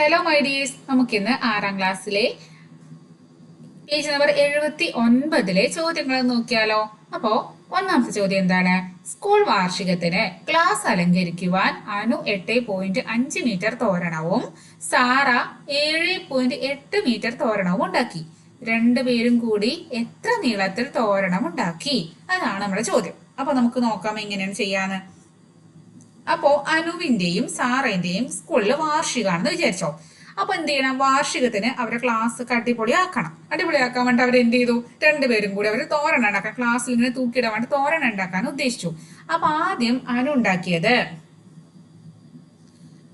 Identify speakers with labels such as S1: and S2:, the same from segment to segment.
S1: Hello my dears, നമുക്കിന്ന് 6ാം ക്ലാസ്സിലെ page number 79 ചോദ്യങ്ങൾ നോക്കിയാലോ. അപ്പോ ഒന്നാമത്തെ ചോദ്യം എന്താണ്? സ്കൂൾ വാർഷികത്തിന് ക്ലാസ് അലങ്കരിക്കുവാൻ അനു 8.5 മീറ്റർ തോരണവും സാറ 7.8 മീറ്റർ തോരണവും ഉണ്ടാക്കി. രണ്ടുപേരും കൂടി എത്ര നീളത്തിൽ തോരണം ഉണ്ടാക്കി? അതാണ് നമ്മുടെ ചോദ്യം. അപ്പൊ നമുക്ക് നോക്കാം എങ്ങനെയാണ് ചെയ്യാന്ന്. അപ്പോ അനുവിന്റെയും സാറേന്റെയും സ്കൂളിൽ വാർഷികമാണെന്ന് വിചാരിച്ചോ. അപ്പൊ എന്ത് ചെയ്യണം? വാർഷികത്തിന് അവരെ ക്ലാസ് അടിപൊളിയാക്കണം. അടിപൊളിയാക്കാൻ വേണ്ടി അവർ എന്ത് ചെയ്തു? രണ്ടുപേരും കൂടി അവർ തോരണം ഉണ്ടാക്കാൻ, ക്ലാസ്സിൽ ഇങ്ങനെ തൂക്കിയിടാൻ വേണ്ടി തോരണം ഉണ്ടാക്കാൻ ഉദ്ദേശിച്ചു. അപ്പൊ ആദ്യം അനു ഉണ്ടാക്കിയത്,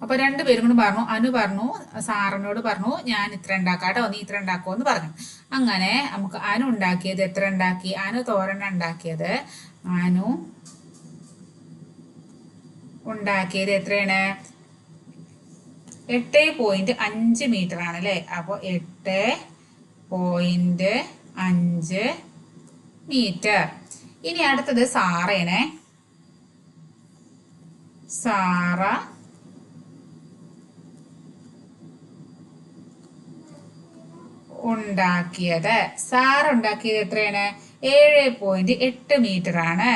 S1: അപ്പൊ രണ്ടുപേരും കൂടി പറഞ്ഞു, അനു പറഞ്ഞു സാറിനോട് പറഞ്ഞു, ഞാൻ ഇത്ര ഉണ്ടാക്കാട്ടോ, നീ ഇത്ര ഉണ്ടാക്കോ എന്ന് പറഞ്ഞു. അങ്ങനെ നമുക്ക് അനു ഉണ്ടാക്കിയത് എത്ര ഉണ്ടാക്കി? അനു തോരണം ഉണ്ടാക്കിയത്, അനു ഉണ്ടാക്കിയത് എത്രയാണ്? 8.5 മീറ്റർ ആണ് അല്ലെ. അപ്പൊ 8.5 മീറ്റർ. ഇനി അടുത്തത് സാറേനെ. സാറ ഉണ്ടാക്കിയത് എത്രയാണ്? 7.8 മീറ്റർ ആണ്.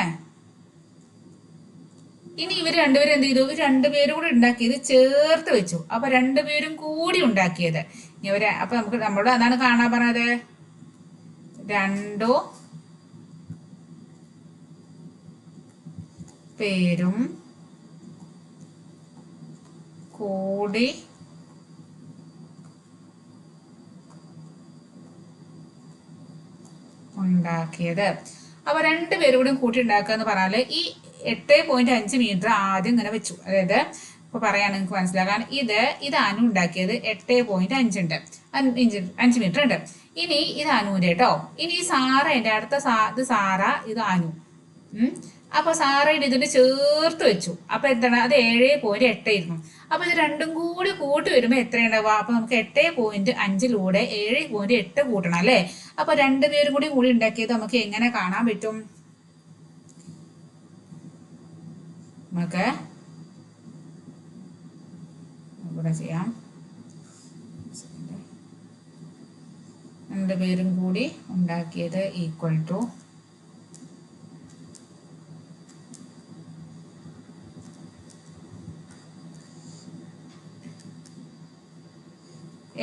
S1: ഇനി ഇവർ രണ്ടുപേരും എന്ത് ചെയ്തു? ഇവർ രണ്ടുപേരും കൂടി ഉണ്ടാക്കിയത് ചേർത്ത് വെച്ചു. അപ്പൊ രണ്ടുപേരും കൂടി ഉണ്ടാക്കിയത് ഇവര്, അപ്പൊ നമുക്ക് നമ്മളോട് അതാണ് കാണാൻ പറഞ്ഞത്. രണ്ടു പേരും കൂടി ഉണ്ടാക്കിയത്. അപ്പൊ രണ്ടുപേരും കൂടി കൂട്ടി ഉണ്ടാക്കുക എന്ന് പറഞ്ഞാല് ഈ 8.5 മീറ്റർ ആദ്യം ഇങ്ങനെ വെച്ചു. അതായത് ഇപ്പൊ പറയാൻ നിങ്ങൾക്ക് മനസ്സിലാക്കാൻ, ഇത് അനു ഉണ്ടാക്കിയത് 8.5 ഉണ്ട്, 5 മീറ്റർ ഉണ്ട്. ഇനി ഇത് അനുവിന്റെ കേട്ടോ. ഇനി ഈ സാറേന്റെ അടുത്ത ഇത് സാറ, ഇത് അനു. അപ്പൊ സാറയുടെ ഇതിന്റെ ചേർത്ത് വെച്ചു. അപ്പൊ എന്താണ്? അത് 7.8 ആയിരുന്നു. അപ്പൊ ഇത് രണ്ടും കൂടി കൂട്ടി വരുമ്പോ എത്രയുണ്ടാവുക? അപ്പൊ നമുക്ക് 8.5 7.8 കൂട്ടണം അല്ലെ. അപ്പൊ രണ്ടുപേരും കൂടി ഉണ്ടാക്കിയത് നമുക്ക് എങ്ങനെ കാണാൻ പറ്റും? നമുക്ക് ഇവിടെ ചെയ്യാം. രണ്ടുപേരും കൂടി ഉണ്ടാക്കിയത് ഈക്വൽ ടു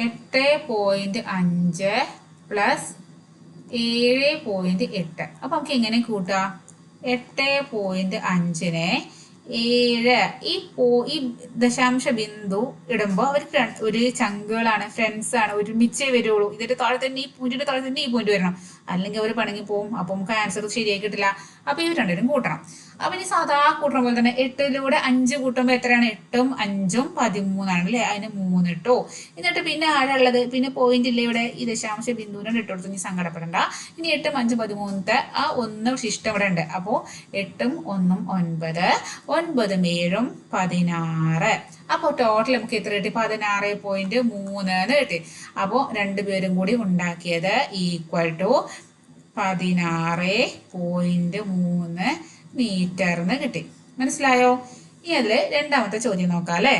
S1: 8.5 പ്ലസ് 7.8. അപ്പൊ നമുക്ക് എങ്ങനെ കൂട്ടാം? 8.5നെ 7, ഈ ദശാംശ ബിന്ദു ഇടുമ്പോ അവർക്ക് ഒരു ചങ്കുകളാണ്, ഫ്രണ്ട്സ് ആണ്, ഒരുമിച്ചേ വരുള്ളൂ. ഇതിന്റെ താഴെ തന്നെ ഈ പോയിന്റിന്റെ താഴെ തന്നെ ഈ പോയിന്റ് വരണം, അല്ലെങ്കിൽ അവർ പണങ്ങി പോകും. അപ്പൊ നമുക്ക് ആൻസർ ശരിയായി കിട്ടില്ല. അപ്പൊ ഇവർ രണ്ടുപേരും കൂട്ടണം. അപ്പൊ ഇനി സാധാ കൂട്ടണ പോലെ തന്നെ 8ലൂടെ 5 കൂട്ടുമ്പോ എത്രയാണ്? 8ഉം 5ഉം 13 അല്ലെ. അതിന് 3 ഇട്ടു. എന്നിട്ട് പിന്നെ ആരുള്ളത്? പിന്നെ പോയിന്റ് ഇല്ല ഇവിടെ, ഈ ദശാംശ ബിന്ദുവിനോട് ഇട്ട് കൊടുത്തു. ഇനി സങ്കടപ്പെടണ്ട. ഇനി 8ഉം 5ഉം 13, ആ 1 ശിഷ്ടം ഇവിടെ ഉണ്ട്. അപ്പോ 8ഉം 1ഉം 9, 9ഉം 7ഉം 16. അപ്പൊ ടോട്ടൽ നമുക്ക് എത്ര കിട്ടി? 16.3 എന്ന് കിട്ടി. അപ്പോ രണ്ടുപേരും കൂടി ഉണ്ടാക്കിയത് ഈക്വൽ ടു 16.3 മീറ്റർ എന്ന് കിട്ടി. മനസ്സിലായോ? ഇനി അതില് രണ്ടാമത്തെ ചോദ്യം നോക്കാം അല്ലെ.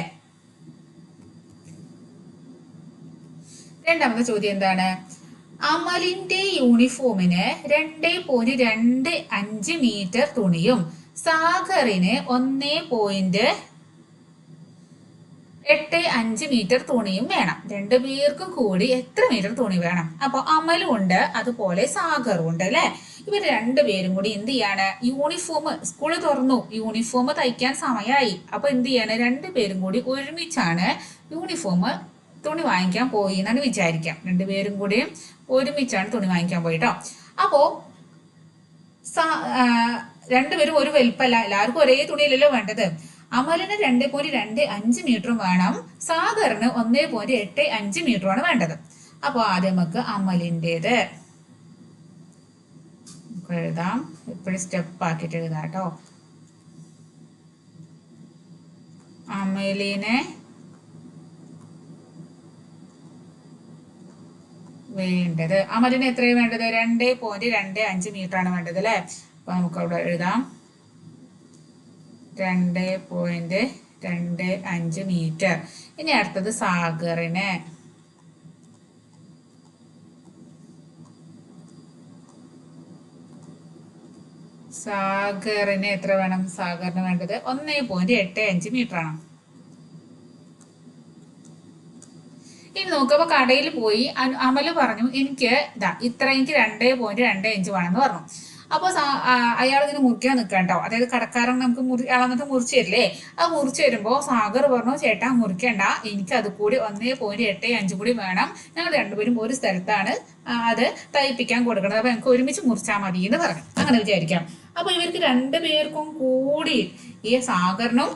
S1: രണ്ടാമത്തെ ചോദ്യം എന്താണ്? അമലിന്റെ യൂണിഫോമിന് 2.25 മീറ്റർ തുണിയും സാഗറിന് 1.85 മീറ്റർ തുണിയും വേണം. രണ്ടുപേർക്കും കൂടി എത്ര മീറ്റർ തുണി വേണം? അപ്പൊ അമലും ഉണ്ട്, അതുപോലെ സാഗറും ഉണ്ട് അല്ലെ. ഇവർ രണ്ടുപേരും കൂടി എന്ത് ചെയ്യാണ്? യൂണിഫോം, സ്കൂള് തുറന്നു, യൂണിഫോം തയ്ക്കാൻ സമയമായി. അപ്പൊ എന്ത് ചെയ്യാണ്? രണ്ടുപേരും കൂടി ഒരുമിച്ചാണ് യൂണിഫോം തുണി വാങ്ങിക്കാൻ പോയി എന്നാണ് വിചാരിക്കാം. രണ്ടുപേരും കൂടി ഒരുമിച്ചാണ് തുണി വാങ്ങിക്കാൻ പോയിട്ടോ. അപ്പോ രണ്ടുപേരും ഒരു വലിപ്പല്ല, എല്ലാവർക്കും ഒരേ തുണിയല്ലല്ലോ വേണ്ടത്. അമലിന് 2.25 മീറ്ററും വേണം, സാഗറിന് 1.85 മീറ്ററുമാണ് വേണ്ടത്. അപ്പൊ ആദ്യം നമുക്ക് അമലിൻ്റെത് എഴുതാം. എപ്പോഴും സ്റ്റെപ്പ് ആക്കിയിട്ട് എഴുതാം കേട്ടോ. അമലിന് വേണ്ടത്, അമലിന് എത്രയാണ് വേണ്ടത്? 2.25 മീറ്റർ ആണ് വേണ്ടത് അല്ലെ. അപ്പൊ നമുക്ക് അവിടെ എഴുതാം 2.25 25 മീറ്റർ. ഇനി അടുത്തത് സാഗറിന്. സാഗറിന് എത്ര വേണം? സാഗറിന് വേണ്ടത് 1.85 മീറ്റർ ആണ്. ഇനി നോക്കുമ്പോ കടയിൽ പോയി അമല് പറഞ്ഞു എനിക്ക് എനിക്ക് 2.25 വേണമെന്ന് പറഞ്ഞു. അപ്പോൾ അയാൾ ഇങ്ങനെ മുറിക്കാൻ നിൽക്കാം കേട്ടോ. അതായത് കടക്കാരൻ നമുക്ക് അളന്നിട്ട് മുറിച്ച് തരില്ലേ? അത് മുറിച്ച് വരുമ്പോൾ സാഗർ പറഞ്ഞു, ചേട്ടാ മുറിക്കണ്ട, എനിക്ക് അത് കൂടി 1.85 കൂടി വേണം. ഞങ്ങൾ രണ്ടുപേരും ഒരു സ്ഥലത്താണ് അത് തയ്പ്പിക്കാൻ കൊടുക്കുന്നത്. അപ്പൊ ഞങ്ങൾക്ക് ഒരുമിച്ച് മുറിച്ചാൽ മതി എന്ന് പറഞ്ഞു. അങ്ങനെ വിചാരിക്കാം. അപ്പൊ ഇവർക്ക് രണ്ടുപേർക്കും കൂടി, ഈ സാഗറിനും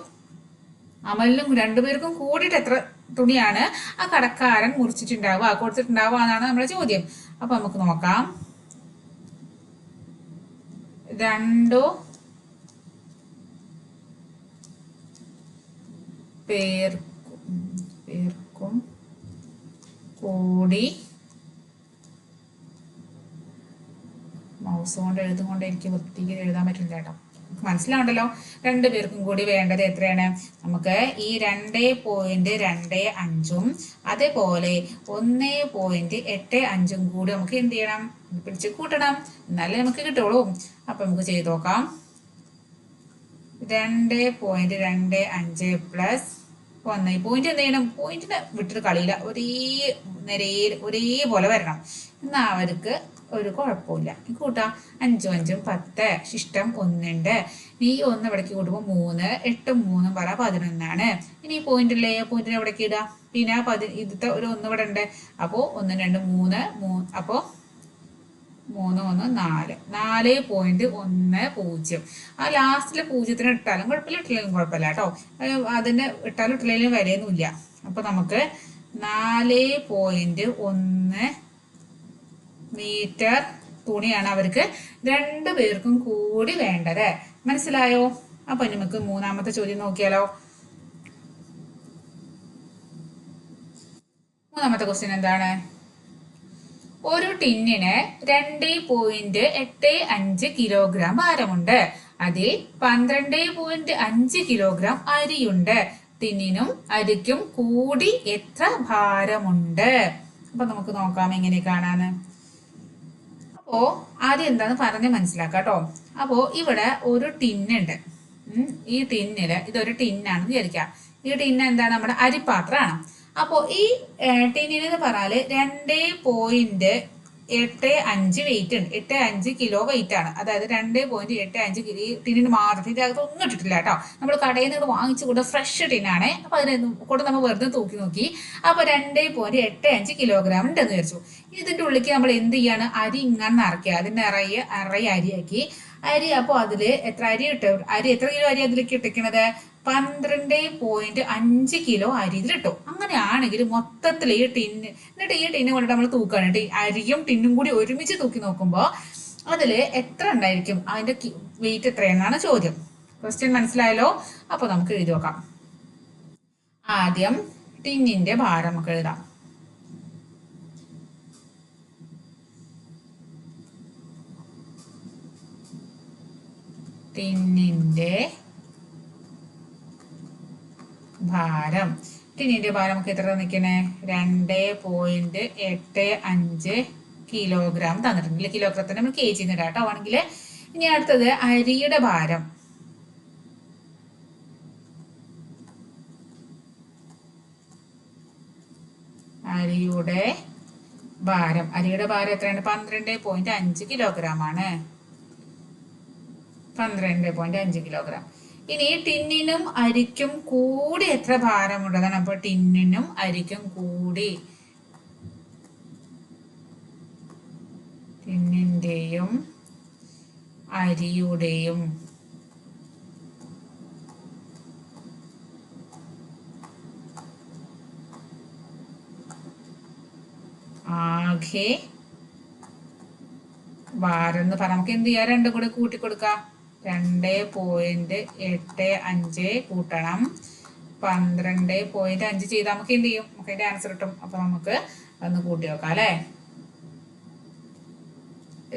S1: അമലിനും രണ്ടുപേർക്കും കൂടിയിട്ട് എത്ര തുണിയാണ് ആ കടക്കാരൻ മുറിച്ചിട്ടുണ്ടാവുക, കൊടുത്തിട്ടുണ്ടാവുക എന്നാണ് നമ്മുടെ ചോദ്യം. അപ്പൊ നമുക്ക് നോക്കാം. രണ്ടു പേർക്കും കൂടി, മൗസ് കൊണ്ട് എഴുതുകൊണ്ട് എനിക്ക് വൃത്തിയിൽ എഴുതാൻ പറ്റില്ല കേട്ടോ, മനസ്സിലാവണ്ടല്ലോ. രണ്ടുപേർക്കും കൂടി വേണ്ടത് എത്രയാണ്? നമുക്ക് ഈ 2.25 അതേപോലെ 1.85 കൂടി നമുക്ക് എന്ത് ചെയ്യണം? പിടിച്ച് കൂട്ടണം, എന്നാലേ നമുക്ക് കിട്ടുള്ളൂ. അപ്പൊ നമുക്ക് ചെയ്ത് നോക്കാം. 2.25 പ്ലസ് 1. പോയിന്റ് എന്ത് ചെയ്യണം? പോയിന്റിനെ വിട്ടിട്ട് കളിയില്ല, ഒരേപോലെ വരണം. എന്നാ അവർക്ക് ഒരു കുഴപ്പമില്ല. കൂട്ടാം. 5 5 10, ശിഷ്ടം 1 ഉണ്ട്. ഈ 1 ഇവിടേക്ക് കൂട്ടുമ്പോൾ 3, 8 3 പറ 11 ഇനി പോയിന്റ് അല്ലേ, പോയിന്റിനെ എവിടേക്ക് ഇടാം? പിന്നെ ഇതിത്തെ ഒരു 1 ഇവിടെ ഉണ്ട്. അപ്പോ 1 2 3 അപ്പോ 3 1 4 4.10. ആ ലാസ്റ്റിലെ 0 ഇട്ടാലും കുഴപ്പമില്ല, ഇട്ടില്ലെങ്കിലും കുഴപ്പമില്ല കേട്ടോ. അതിന് ഇട്ടാലും ഇട്ടില്ലെങ്കിലും വരെയൊന്നുമില്ല. അപ്പൊ നമുക്ക് 4.1 മീറ്റർ തുണിയാണ് അവർക്ക് രണ്ടുപേർക്കും കൂടി വേണ്ടത്. മനസ്സിലായോ? അപ്പൊ നമുക്ക് മൂന്നാമത്തെ ചോദ്യം നോക്കിയാലോ. മൂന്നാമത്തെ ക്വസ്റ്റ്യൻ എന്താണ്? ഒരു ടിന്നിന് 2.85 കിലോഗ്രാം ഭാരമുണ്ട്. അതിൽ 12.5 കിലോഗ്രാം അരിയുണ്ട്. ടിന്നിനും അരിക്കും കൂടി എത്ര ഭാരമുണ്ട്? അപ്പൊ നമുക്ക് നോക്കാം എങ്ങനെ കാണാന്ന്. അപ്പോ ആദ്യം എന്താന്ന് പറഞ്ഞ് മനസ്സിലാക്കാം കേട്ടോ. അപ്പോ ഇവിടെ ഒരു ടിന്നുണ്ട്. ഈ ടിന്നില് ഇതൊരു ടിന്നാണെന്ന് വിചാരിക്കാം. ഈ ടിന്ന് എന്താണ്? നമ്മുടെ അരിപ്പാത്രമാണ്. അപ്പോ ഈ ടിന്നിന് പറഞ്ഞാല് 2.85 വെയിറ്റ് ഉണ്ട്. 85 കിലോ വെയിറ്റ് ആണ്. അതായത് 2.85 കിലോ. ഈ ടിന്നിന് മാത്രം, ഇതിന്റെ അകത്ത് ഒന്നും ഇട്ടിട്ടില്ല കേട്ടോ. നമ്മൾ കടയിൽ നിന്ന് വാങ്ങിച്ചു കൂടെ ഫ്രഷ് ടിന്നാണ്. അപ്പൊ അതിനെ കൂടെ നമ്മൾ വെറുതെ തൂക്കി നോക്കി. അപ്പൊ 2.85 കിലോഗ്രാം ഉണ്ടെന്ന് വിചാരിച്ചു. ഇതിന്റെ ഉള്ളിലേക്ക് നമ്മൾ എന്ത് ചെയ്യാണ്? അരി ഇങ്ങനെ നിറയ്ക്കുക. അതിന്റെ നിറയെ അരിയാക്കി അരി. അപ്പൊ അതില് എത്ര അരി ഇട്ടു? എത്ര കിലോ അരി അതിലേക്ക് ഇട്ടിരിക്കണത്? 12.5 കിലോ അരി ഇതിലിട്ടു. അങ്ങനെയാണെങ്കിൽ മൊത്തത്തിൽ ഈ ടിന്ന്, എന്നിട്ട് ഈ ടിന്ന് കൊണ്ടിട്ട് നമ്മൾ തൂക്കാണ്. അരിയും ടിന്നും കൂടി ഒരുമിച്ച് തൂക്കി നോക്കുമ്പോൾ അതില് എത്ര ഉണ്ടായിരിക്കും? അതിന്റെ വെയിറ്റ് എത്രയെന്നാണ് ചോദ്യം. ക്വസ്റ്റ്യൻ മനസ്സിലായല്ലോ? അപ്പൊ നമുക്ക് എഴുതി നോക്കാം. ആദ്യം ടിന്നിന്റെ ഭാരം നമുക്ക് എഴുതാം. ടിന്നിന്റെ ഭാരം. ടിന്നിന്റെ ഭാരം നമുക്ക് എത്ര തന്നിക്കണേ? 2.85 കിലോഗ്രാം തന്നിട്ടുണ്ട്. കിലോഗ്രാം നമ്മൾ കെ ജി ഇടാം കേട്ടോ ആണെങ്കിൽ. ഇനി അടുത്തത് അരിയുടെ ഭാരം. അരിയുടെ ഭാരം എത്രയാണ്? 12.5 കിലോഗ്രാം ആണ്. 12.5 കിലോഗ്രാം. ഇനി ടിന്നിനും അരിക്കും കൂടി എത്ര ഭാരമുള്ളതാണ്? അപ്പൊ ടിന്നിനും അരിക്കും കൂടി, ടിന്നിന്റെയും അരിയുടെയും ആകെ ഭാരം എന്ന് പറയാം. നമുക്ക് എന്ത് ചെയ്യാം? രണ്ടും കൂടെ കൂട്ടിക്കൊടുക്കാം. 2.85 കൂട്ടണം 12.5 ചെയ്താൽ നമുക്ക് എന്ത് ചെയ്യും? നമുക്ക് അതിന്റെ ആൻസർ കിട്ടും. അപ്പൊ നമുക്ക് ഒന്ന് കൂട്ടി നോക്കാം അല്ലെ.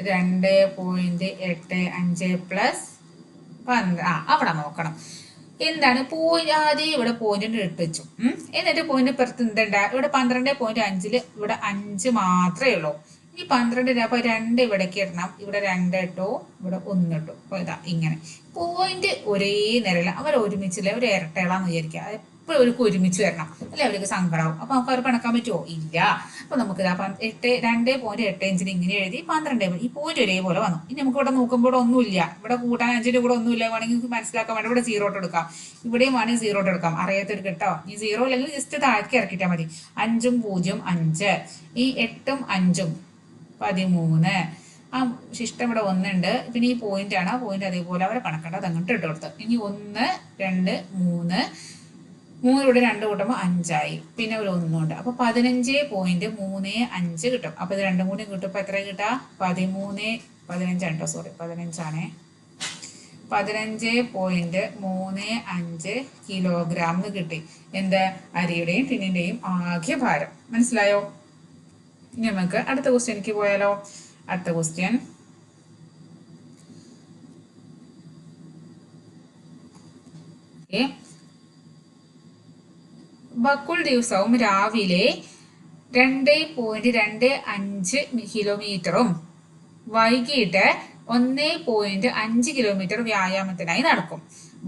S1: 2.85 പ്ലസ് 12. അവിടെ നോക്കണം. എന്താണ് പോയിന്റ് ആദ്യം ഇവിടെ പോയിന്റ് ഇട്ട് വെച്ചു. എന്നിട്ട് പോയിന്റ് പുറത്ത് എന്തുണ്ട ഇവിടെ 12.5 ഇവിടെ 5 മാത്രമേ ഉള്ളൂ. ഈ 12 അപ്പൊ 2 ഇവിടേക്ക് ഇടണം. ഇവിടെ 2 ഇട്ടു, ഇവിടെ 1 ഇട്ടു. അപ്പൊ ഇതാ ഇങ്ങനെ പോയിന്റ് ഒരേ നിരല്ല. അവർ ഒരുമിച്ചില്ല, ഒരു ഇരട്ടകളാന്ന് വിചാരിക്കുക. എപ്പോഴും അവർക്ക് ഒരുമിച്ച് വരണം, അല്ലെ അവർക്ക് സങ്കടമാവും. അപ്പൊ നമുക്ക് അവർ കണക്കാൻ പറ്റുമോ? ഇല്ല. അപ്പൊ നമുക്ക് 2.85 ഇങ്ങനെ എഴുതി 12 ഈ പോയിന്റ് ഒരേപോലെ വന്നു. ഇനി നമുക്ക് ഇവിടെ നോക്കുമ്പോൾ ഒന്നുമില്ല, ഇവിടെ കൂട്ടാൻ 5ന്റെ കൂടെ ഒന്നുമില്ല. വേണമെങ്കിൽ നിങ്ങൾക്ക് മനസ്സിലാക്കാൻ വേണ്ടി ഇവിടെ 0 എടുക്കാം, ഇവിടെയും വേണമെങ്കിൽ 0 എടുക്കാം. അറിയാത്തവർക്ക് കേട്ടോ. ഈ 0 അല്ലെങ്കിൽ ജസ്റ്റ് താഴേക്ക് ഇറക്കിയിട്ടാൽ മതി. 5ഉം 0ഉം 5, ഈ 8ഉം 5ഉം 13. ആ ശിഷ്ടം ഇവിടെ 1 ഉണ്ട്. പിന്നെ ഈ പോയിന്റ് ആണ്, ആ പോയിന്റ് അതേപോലെ അവരെ കണക്കേണ്ടത് അങ്ങോട്ട് ഇട്ട് കൊടുത്ത്. ഇനി 1 2 3 ഇവിടെ 2 കൂട്ടുമ്പോൾ 5 ആയി. പിന്നെ ഒരു 1 ഉണ്ട്. അപ്പൊ 15.35 കിട്ടും. അപ്പൊ ഇത് രണ്ടും കൂടി കിട്ടുമ്പോ എത്ര കിട്ടാ? 15 കേട്ടോ, സോറി 15 ആണേ. 15.35 കിലോഗ്രാം കിട്ടി. എന്ത്? അരിയുടെയും ടിന്നിന്റെയും ആകെ ഭാരം. മനസ്സിലായോ? ഇനി നമുക്ക് അടുത്ത ക്വസ്റ്റ്യനിലേക്ക് പോയാലോ? അടുത്ത ക്വസ്റ്റ്യൻ ബക്കുൾ ദിവസവും രാവിലെ 2.25 കിലോമീറ്ററും വൈകിട്ട് 1.5 കിലോമീറ്റർ വ്യായാമത്തിനായി നടക്കും.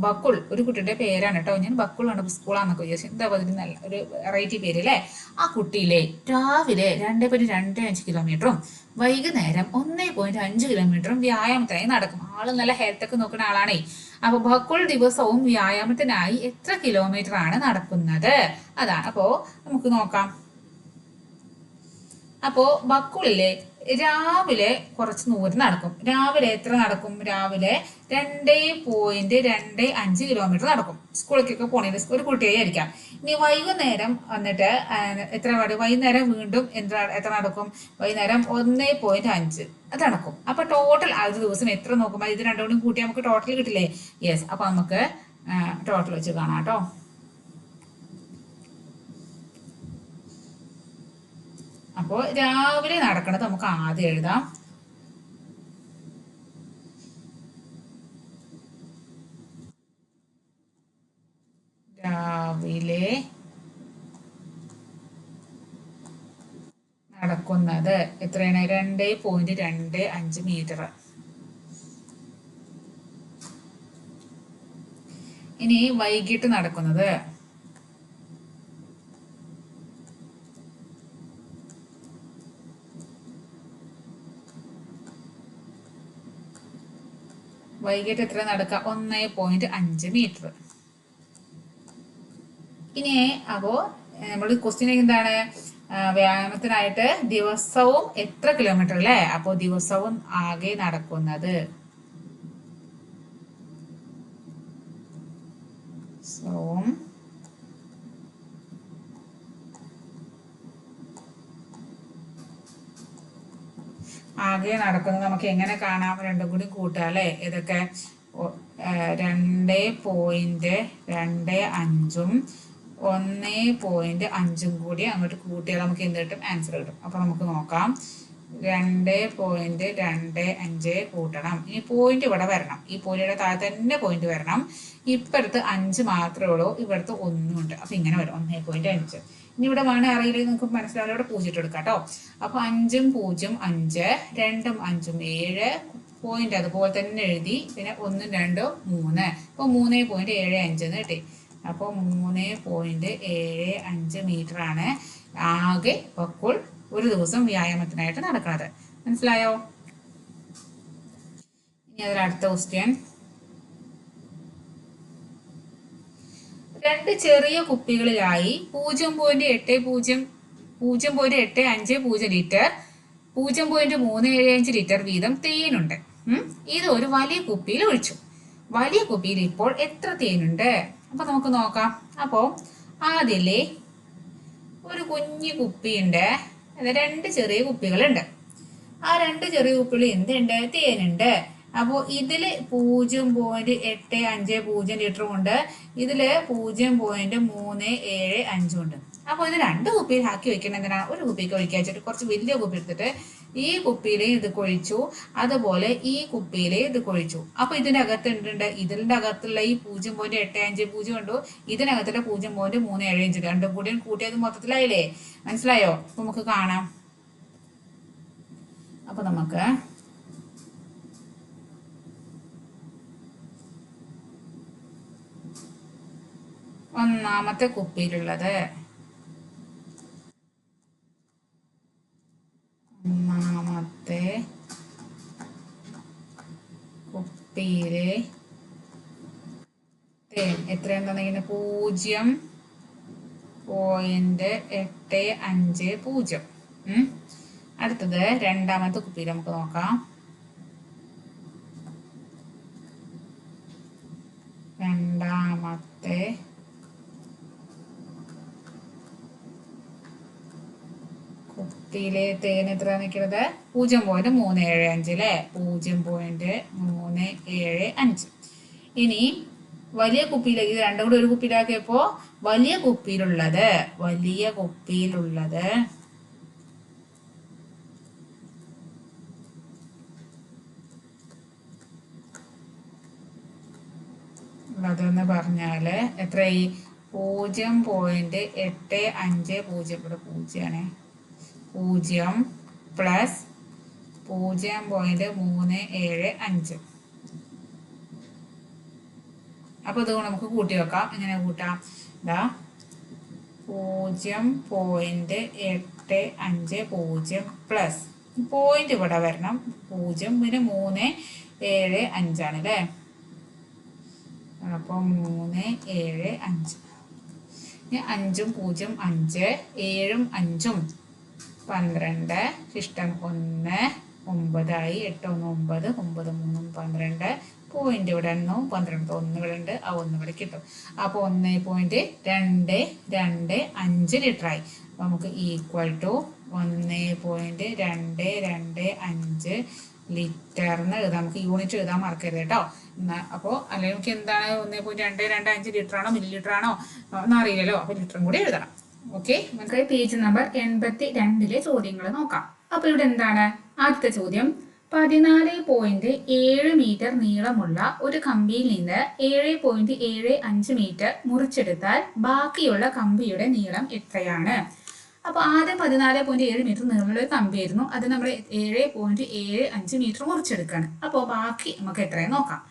S1: ബക്കുൾ ഒരു കുട്ടിയുടെ പേരാണ് കേട്ടോ. ഞാൻ ബക്കുളാണ് സ്കൂളാന്നൊക്കെ വിചാരിച്ചു. എന്താ അതിന് നല്ല ഒരു വെറൈറ്റി പേര് അല്ലേ? ആ കുട്ടിയിലെ രാവിലെ 2.25 കിലോമീറ്ററും വൈകുന്നേരം 1.5 കിലോമീറ്ററും വ്യായാമത്തിനായി നടക്കും. ആള് നല്ല ഹെൽത്ത് ഒക്കെ നോക്കുന്ന ആളാണേ. അപ്പൊ ബക്കുൾ ദിവസവും വ്യായാമത്തിനായി എത്ര കിലോമീറ്റർ ആണ് നടക്കുന്നത്? അതാണ്. അപ്പോ നമുക്ക് നോക്കാം. അപ്പോ ബക്കുളിലെ രാവിലെ കുറച്ച് ദൂരം നടക്കും. രാവിലെ എത്ര നടക്കും? രാവിലെ 2.25 കിലോമീറ്റർ നടക്കും. സ്കൂളിലേക്കൊക്കെ പോണേല് ഒരു കുട്ടിയായിരിക്കാം. ഇനി വൈകുന്നേരം വന്നിട്ട് എത്ര വൈകുന്നേരം വീണ്ടും എത്ര നടക്കും? വൈകുന്നേരം 1.5 അത് നടക്കും. അപ്പൊ ടോട്ടൽ ആ ഒരു ദിവസം എത്ര നോക്കുമ്പോൾ ഇത് രണ്ടും കൂടി കൂട്ടി നമുക്ക് ടോട്ടൽ കിട്ടില്ലേ? യെസ്. അപ്പൊ നമുക്ക് ടോട്ടൽ വെച്ച് കാണാം കേട്ടോ. അപ്പോൾ രാവിലെ നടക്കണത് നമുക്ക് ആദ്യം എഴുതാം. രാവിലെ നടക്കുന്നത് എത്രയാണ്? 2.25 മീറ്റർ. ഇനി വൈകിട്ട് നടക്കുന്നത് എത്ര നടക്കുക? 1.5 മീറ്റർ. ഇനി അപ്പോ നമ്മൾ ക്വസ്റ്റ്യൻ എന്താണ്? വ്യായാമത്തിനായിട്ട് ദിവസവും എത്ര കിലോമീറ്റർ അല്ലേ? അപ്പോ ദിവസവും ആകെ നടക്കുന്നത് നമുക്ക് എങ്ങനെ കാണാം? രണ്ടും കൂടി കൂട്ടുക അല്ലേ? ഇതൊക്കെ 2.25ഉം 1.5ഉം കൂടി അങ്ങോട്ട് കൂട്ടിയാൽ നമുക്ക് എന്ത് കിട്ടും? ആൻസർ കിട്ടും. അപ്പൊ നമുക്ക് നോക്കാം. 2.25 കൂട്ടണം. ഇനി പോയിന്റ് ഇവിടെ വരണം. ഈ പോയിന്റിന്റെ താഴെ തന്നെ പോയിന്റ് വരണം. ഇപ്പടുത്ത് 5 മാത്രമേ ഉള്ളൂ, ഇവിടുത്തെ 1 ഉണ്ട്. അപ്പൊ ഇങ്ങനെ വരും 1.5. ഇനി ഇവിടെ വേണേ അറിയില്ല, നിങ്ങൾക്ക് മനസ്സിലാവില്ല, ഇവിടെ 0 എടുക്കാം കേട്ടോ. അപ്പൊ 5ഉം 0ഉം 5, 2ഉം 5ഉം 7, പോയിന്റ് അതുപോലെ തന്നെ എഴുതി. പിന്നെ 1ഉം 2ഉം 3. അപ്പൊ 3.75 എന്ന് കിട്ടി. അപ്പൊ 3.75 മീറ്റർ ആണ് ആകെ ബക്കുൾ ഒരു ദിവസം വ്യായാമത്തിനായിട്ട് നടക്കുന്നത്. മനസ്സിലായോ? ഇനി അതിൽ അടുത്ത ക്വസ്റ്റ്യൻ. 2 ചെറിയ കുപ്പികളിലായി 0.85 ലിറ്റർ 0.375 ലിറ്റർ വീതം തേനുണ്ട്. ഇത് ഒരു വലിയ കുപ്പിയിൽ ഒഴിച്ചു. വലിയ കുപ്പിയിൽ ഇപ്പോൾ എത്ര തേനുണ്ട്? അപ്പൊ നമുക്ക് നോക്കാം. അപ്പോ ആദ്യല്ലേ ഒരു കുഞ്ഞു കുപ്പിയുണ്ട്, 2 ചെറിയ കുപ്പികളുണ്ട്. ആ 2 ചെറിയ കുപ്പികൾ എന്തുണ്ട്? തേനുണ്ട്. അപ്പോൾ ഇതില് 0.850 ലിറ്ററും ഉണ്ട്, ഇതില് 0.375 ഉണ്ട്. അപ്പോൾ ഇത് 2 കുപ്പിയിൽ ആക്കി വെക്കണം. എന്തിനാ? ഒരു കുപ്പിക്ക് ഒഴിക്കാൻ വെച്ചിട്ട് കുറച്ച് വലിയ കുപ്പി എടുത്തിട്ട് ഈ കുപ്പിയിലെ ഇത് കൊഴിച്ചു, അതുപോലെ ഈ കുപ്പിയിലെ ഇത് കൊഴിച്ചു. അപ്പൊ ഇതിന്റെ അകത്ത് ഉണ്ട്, ഇതിന്റെ അകത്തുള്ള ഈ 0.850 കണ്ടു, ഇതിനകത്തുള്ള 0.375 രണ്ടും കൂടി കൂട്ടിയത് മൊത്തത്തിലായില്ലേ? മനസ്സിലായോ? അപ്പൊ നമുക്ക് കാണാം. അപ്പൊ നമുക്ക് ഒന്നാമത്തെ കുപ്പിയിലുള്ളത് കുപ്പിയിലെ തേൻ എത്രയാണെന്നുണ്ടെങ്കിൽ 0.850. അടുത്തത് രണ്ടാമത്തെ കുപ്പിയിൽ നമുക്ക് നോക്കാം. രണ്ടാമത്തെ കുപ്പിയിലെ തേൻ എത്ര നിൽക്കുന്നത്? 0.375 അല്ലേ? 0.375. ഇനി വലിയ കുപ്പിയിലേക്ക് ഇത് രണ്ടും കൂടി ഒരു കുപ്പിയിലാക്കിയപ്പോ വലിയ കുപ്പിയിലുള്ളത് അതെന്ന് പറഞ്ഞാല് എത്രയായി? 0.850. ഇവിടെ 0 0 പ്ലസ് 0.375. അപ്പൊ ഇത് നമുക്ക് കൂട്ടി വെക്കാം. എങ്ങനെ കൂട്ടാം? 0.850 പ്ലസ് പോയിന്റ് ഇവിടെ വരണം 0 പിന്നെ 375 ആണ് അല്ലേ? അപ്പൊ 375. 5 0 5 7 5 12 ശിഷ്ടം 1 9 ആയി. 8 1 9 9 3 12 പോയിന്റ് ഇവിടെ 12 1 ഇവിടെ ഉണ്ട്, ആ 1 ഇവിടെ കിട്ടും. അപ്പൊ 1.225 ലിറ്റർ ആയി. അപ്പൊ നമുക്ക് ഈക്വൽ ടു 1.225 ലിറ്ററിന് എഴുതാം. നമുക്ക് യൂണിറ്റ് എഴുതാൻ മറക്കരുത് കേട്ടോ. അപ്പോൾ അല്ലെങ്കിൽ നമുക്ക് എന്താണ് 1.225 ലിറ്റർ ആണോ മില്ലി ലിറ്റർ ആണോ എന്നറിയില്ലല്ലോ. അപ്പൊ ലിറ്ററും കൂടി എഴുതണം. ഓക്കെ, നമുക്ക് പേജ് നമ്പർ 82 ചോദ്യങ്ങൾ നോക്കാം. അപ്പൊ ഇവിടെ എന്താണ് ആദ്യത്തെ ചോദ്യം? 14.7 മീറ്റർ നീളമുള്ള ഒരു കമ്പിയിൽ നിന്ന് 7.75 മീറ്റർ മുറിച്ചെടുത്താൽ ബാക്കിയുള്ള കമ്പിയുടെ നീളം എത്രയാണ്? അപ്പൊ ആദ്യം 14.7 മീറ്റർ നീളമുള്ള ഒരു കമ്പിയായിരുന്നു, അത് നമ്മൾ 7.75 മീറ്റർ മുറിച്ചെടുക്കാണ്. അപ്പോൾ ബാക്കി നമുക്ക് എത്രയും നോക്കാം.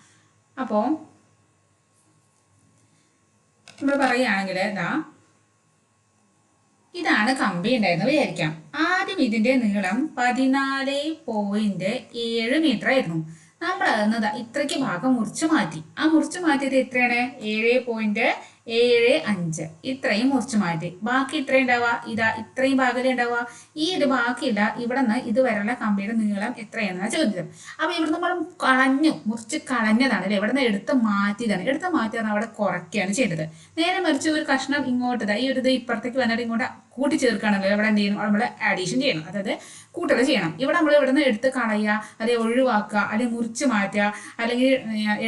S1: അപ്പോൾ നമ്മൾ പറയുകയാണെങ്കിൽ ഇതാണ് കമ്പി ഉണ്ടായിരുന്നത് വിചാരിക്കാം. ആദ്യം ഇതിന്റെ നീളം 14.7 മീറ്റർ ആയിരുന്നു. നമ്മൾ അതിന് ഇത്രയ്ക്ക് ഭാഗം മുറിച്ചു മാറ്റി. ആ മുറിച്ചു മാറ്റിയത് എത്രയാണ്? 7.75. ഇത്രയും മുറിച്ചു മാറ്റി. ബാക്കി ഇത്രയും ഉണ്ടാവുക, ഇത്രയും ഭാഗം ഉണ്ടാവുക. ഈ ഇത് ബാക്കിയില്ല. ഇവിടെ നിന്ന് ഇത് വരെയുള്ള കമ്പിയുടെ നീളം എത്രയാണെന്നാണ് ചോദ്യം. അപ്പൊ ഇവിടെ നമ്മൾ മുറിച്ച് കളഞ്ഞതാണ് അല്ലെ? ഇവിടെ നിന്ന് എടുത്ത് മാറ്റിയതാണ്. എടുത്ത് മാറ്റിയാണ് അവിടെ കുറയ്ക്കുകയാണ് ചെയ്തത്. നേരെ മറിച്ച് ഒരു കഷ്ണം ഇങ്ങോട്ട് ഈ ഒരു ഇത് ഇപ്പുറത്തേക്ക് വന്നിട്ട് ഇങ്ങോട്ട് കൂട്ടി ചേർക്കുകയാണല്ലോ. ഇവിടെ എന്ത് ചെയ്യണം? നമ്മൾ ആഡീഷൻ ചെയ്യണം, അതായത് കൂട്ടൽ ചെയ്യണം. ഇവിടെ നമ്മൾ ഇവിടെ നിന്ന് എടുത്ത് കളയുക, അല്ലെങ്കിൽ ഒഴിവാക്കുക, അല്ലെങ്കിൽ മുറിച്ച് മാറ്റുക, അല്ലെങ്കിൽ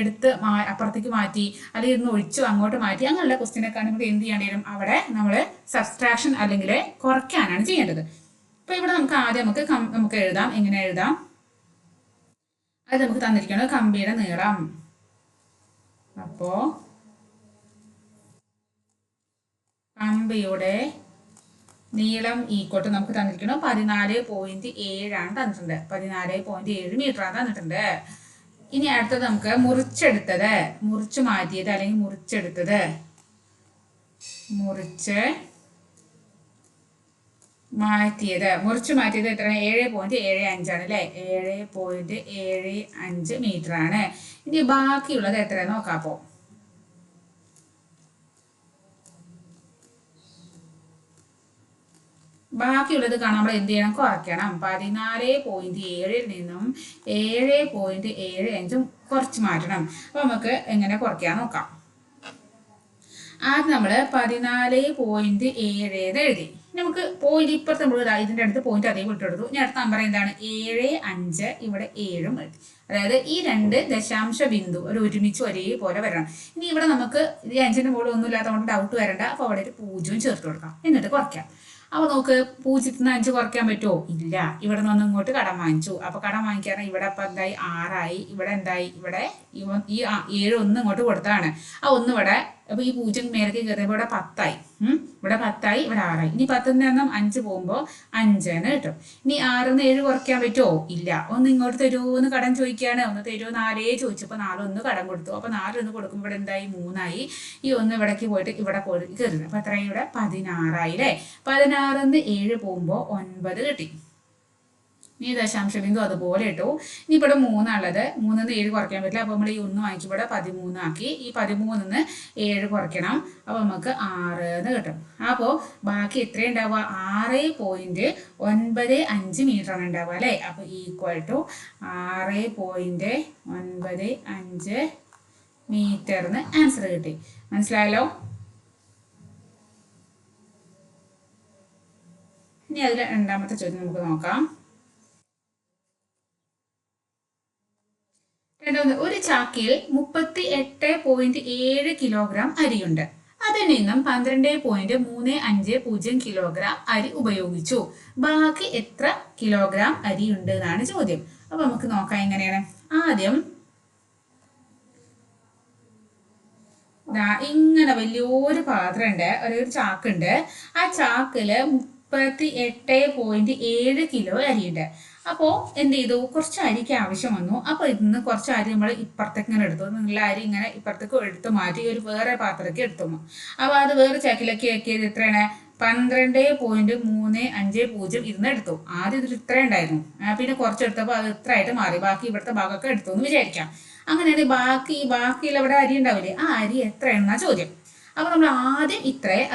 S1: എടുത്ത് അപ്പുറത്തേക്ക് മാറ്റി, അല്ലെങ്കിൽ ഇന്ന് ഒഴിച്ചു അങ്ങോട്ട് മാറ്റി, അങ്ങനെയുള്ള ക്വസ്റ്റ്യനൊക്കെ ആണെങ്കിൽ എന്ത് ചെയ്യേണ്ടി വരും? അവിടെ നമ്മൾ സബ്സ്ട്രാക്ഷൻ അല്ലെങ്കിൽ കുറയ്ക്കാനാണ് ചെയ്യേണ്ടത്. അപ്പൊ ഇവിടെ നമുക്ക് ആദ്യം നമുക്ക് എഴുതാം. എങ്ങനെ എഴുതാം? അത് നമുക്ക് തന്നിരിക്കുന്നത് കമ്പിയുടെ നീളം. അപ്പോ കമ്പിയുടെ നീളം ഈക്വട്ട് നമുക്ക് തന്നിരിക്കണം 14.7 ആണ് തന്നിട്ടുണ്ട്. 14.7 മീറ്റർ ആണ് തന്നിട്ടുണ്ട്. ഇനി അടുത്തത് നമുക്ക് മുറിച്ചു മാറ്റിയത് അല്ലെങ്കിൽ മുറിച്ച് മാറ്റിയത് എത്ര? 7.75 ആണ് അല്ലെ? 7.75 മീറ്റർ ആണ്. ഇനി ബാക്കിയുള്ളത് എത്ര നോക്കാം. അപ്പോ ബാക്കിയുള്ളത് കാണാൻ നമ്മൾ എന്ത് ചെയ്യണം? കുറയ്ക്കണം. 14.7 നിന്നും 7.75 കുറച്ച് മാറ്റണം. അപ്പൊ നമുക്ക് എങ്ങനെ കുറയ്ക്കാൻ നോക്കാം. ആദ്യം നമ്മൾ 14.7 എഴുതി. നമുക്ക് പോയിന്റ് ഇപ്പുറത്ത് നമ്മൾ ഇതിന്റെ അടുത്ത് പോയിന്റ് അതേ വിട്ടെടുത്തു. ഇനി അടുത്ത നമ്പർ എന്താണ്? 7.5 ഇവിടെ 7 എഴുതി. അതായത് ഈ രണ്ട് ദശാംശ ബിന്ദു ഒരുമിച്ച് ഒരേപോലെ വരണം. ഇനി ഇവിടെ നമുക്ക് ഈ 5ന്റെ മുകളിൽ ഒന്നും ഇല്ലാത്തതുകൊണ്ട് ഡൗട്ട് വരണ്ട. അപ്പൊ അവിടെ ഒരു 0 ചേർത്ത് കൊടുക്കാം, എന്നിട്ട് കുറയ്ക്കാം. അപ്പൊ നോക്ക് 0-ന്ന് 5 കുറയ്ക്കാൻ പറ്റുമോ? ഇല്ല. ഇവിടെ നിന്ന് ഇങ്ങോട്ട് കടം വാങ്ങിച്ചു. അപ്പൊ കടം വാങ്ങിക്കാൻ ഇവിടെ അപ്പൊ എന്തായി? 6 ഇവിടെ എന്തായി? ഇവിടെ ഈ 7 ഒന്ന് ഇങ്ങോട്ട് കൊടുത്താണ്. ആ ഒന്ന് ഇവിടെ അപ്പൊ ഈ 0 മേലേക്ക് കയറിയപ്പോൾ ഇവിടെ 10 ഇവിടെ 10 ഇവിടെ 6 ഇനി 10-ൽ നിന്നും 5 പോകുമ്പോൾ 5 കിട്ടും. ഇനി 6-ന്ന് 7 കുറയ്ക്കാൻ പറ്റുമോ? ഇല്ല. ഒന്ന് ഇങ്ങോട്ട് തരുമോന്ന് കടം ചോദിക്കുകയാണ്. ഒന്ന് തരുമോ? 4 ചോദിച്ചപ്പോൾ 4 ഒന്ന് കടം കൊടുത്തു. അപ്പൊ 4 ഒന്ന് കൊടുക്കുമ്പോൾ ഇവിടെ എന്തായി? 3 ഈ ഒന്ന് ഇവിടേക്ക് പോയിട്ട് ഇവിടെ കയറി. അപ്പൊ എത്രയായി? ഇവിടെ 16 അല്ലേ? 16-ന്ന് 7 പോകുമ്പോൾ 9 കിട്ടി. ഇനി ദശാംശ ബിന്ദു അതുപോലെ ഇട്ടു. ഇനി ഇവിടെ 3 3-ന്ന് 7 കുറയ്ക്കാൻ പറ്റില്ല. അപ്പൊ നമ്മൾ ഈ 1 വാങ്ങിച്ചു ഇവിടെ 13 ആക്കി. ഈ 13-ന്ന് 7 കുറയ്ക്കണം. അപ്പൊ നമുക്ക് 6 കിട്ടും. അപ്പോൾ ബാക്കി എത്ര ഉണ്ടാവുക? 6.95 മീറ്റർ ആണ് ഉണ്ടാവുക അല്ലെ? അപ്പൊ ഈക്വൽ ടു 6.95 മീറ്ററിന് ആൻസർ കിട്ടി. മനസ്സിലായല്ലോ? ഇനി അതിൽ രണ്ടാമത്തെ ചോദ്യം നമുക്ക് നോക്കാം. ഒരു ചാക്കിൽ 38.7 കിലോഗ്രാം അരിയുണ്ട്. അതിൽ നിന്നും 12.350 കിലോഗ്രാം അരി ഉപയോഗിച്ചു. ബാക്കി എത്ര കിലോഗ്രാം അരി ഉണ്ട് എന്നാണ് ചോദ്യം. അപ്പൊ നമുക്ക് നോക്കാം എങ്ങനെയാണ്. ആദ്യം ഇങ്ങനെ വലിയൊരു പാത്രം ഉണ്ട്, ഒരു ചാക്കുണ്ട്. ആ ചാക്കില് 38.7 കിലോ അരിയുണ്ട്. അപ്പോൾ എന്ത് ചെയ്തു? കുറച്ച് അരിക്ക് ആവശ്യം വന്നു. അപ്പോൾ ഇതിന്ന് കുറച്ച് അരി നമ്മൾ ഇപ്പുറത്തേക്ക് ഇങ്ങനെ എടുത്തു. നിങ്ങളുടെ അരി ഇങ്ങനെ ഇപ്പുറത്തേക്ക് എടുത്തു മാറ്റി ഒരു വേറെ പാത്രത്തേക്ക് എടുത്തു. അപ്പോൾ അത് വേറെ ചാക്കിലേക്ക് ആക്കിയത് എത്രയാണ്? 12.350 ഇരുന്ന് എടുത്തു. ആദ്യം ഇതിൽ ഇത്ര ഉണ്ടായിരുന്നു, പിന്നെ കുറച്ചെടുത്തപ്പോൾ അത് ഇത്ര ആയിട്ട് മാറി. ബാക്കി ഇവിടുത്തെ ഭാഗമൊക്കെ എടുത്തു എന്ന് വിചാരിക്കാം. അങ്ങനെയാണെങ്കിൽ ബാക്കിയുള്ള ഇവിടെ അരി ഉണ്ടാവില്ലേ, ആ അരി എത്രയാണെന്നാ ചോദ്യം. അപ്പൊ നമ്മൾ ആദ്യം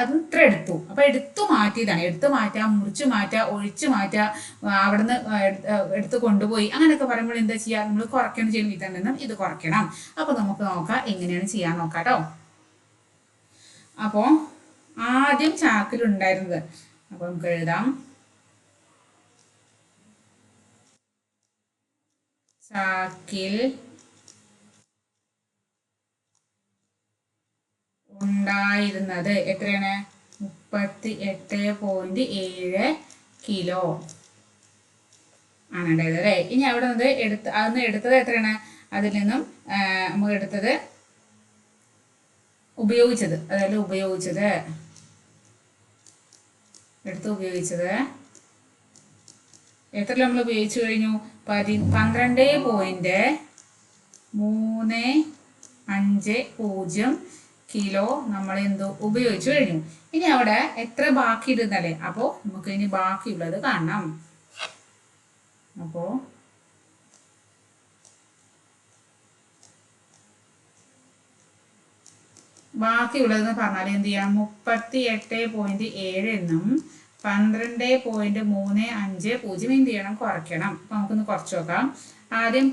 S1: അത് ഇത്ര എടുത്തു. അപ്പൊ എടുത്തു മാറ്റിയതാണ്. എടുത്തു മാറ്റുക, മുറിച്ചു മാറ്റുക, ഒഴിച്ചു മാറ്റുക, അവിടുന്ന് എടുത്ത് കൊണ്ടുപോയി അങ്ങനെയൊക്കെ പറയുമ്പോൾ എന്താ ചെയ്യുക? നമ്മൾ കുറയ്ക്കണം ചെയ്യുന്ന ഇതിൽ നിന്നും ഇത് കുറയ്ക്കണം. അപ്പൊ നമുക്ക് നോക്കാം എങ്ങനെയാണ് ചെയ്യാൻ നോക്കാം കേട്ടോ. അപ്പോ ആദ്യം ചാക്കിലുണ്ടായിരുന്നത് അപ്പൊ നമുക്ക് എഴുതാം. ചാക്കിൽ ഉണ്ടായിരുന്നത് എത്രയാണ്? 38.7 കിലോ ആണ് ഉണ്ടായത് അല്ലേ? ഇനി അവിടെ നിന്ന് അതൊന്ന് എടുത്തത് എത്രയാണ്? അതിൽ നിന്നും നമ്മൾ എടുത്തത് ഉപയോഗിച്ചത് എത്ര നമ്മൾ ഉപയോഗിച്ചു കഴിഞ്ഞു? 12.350 കിലോ നമ്മൾ എന്തോ ഉപയോഗിച്ചു കഴിഞ്ഞു. ഇനി അവിടെ എത്ര ബാക്കി ഇടുന്നല്ലേ? അപ്പോൾ നമുക്ക് ഇനി ബാക്കിയുള്ളത് കാണണം. അപ്പോൾ ബാക്കിയുള്ളതെന്ന് പറഞ്ഞാൽ എന്ത് ചെയ്യാം? 38.7 എന്നും 12.350 എന്ത് ചെയ്യണം? കുറയ്ക്കണം. അപ്പൊ നമുക്കൊന്ന് കുറച്ച് നോക്കാം. ആദ്യം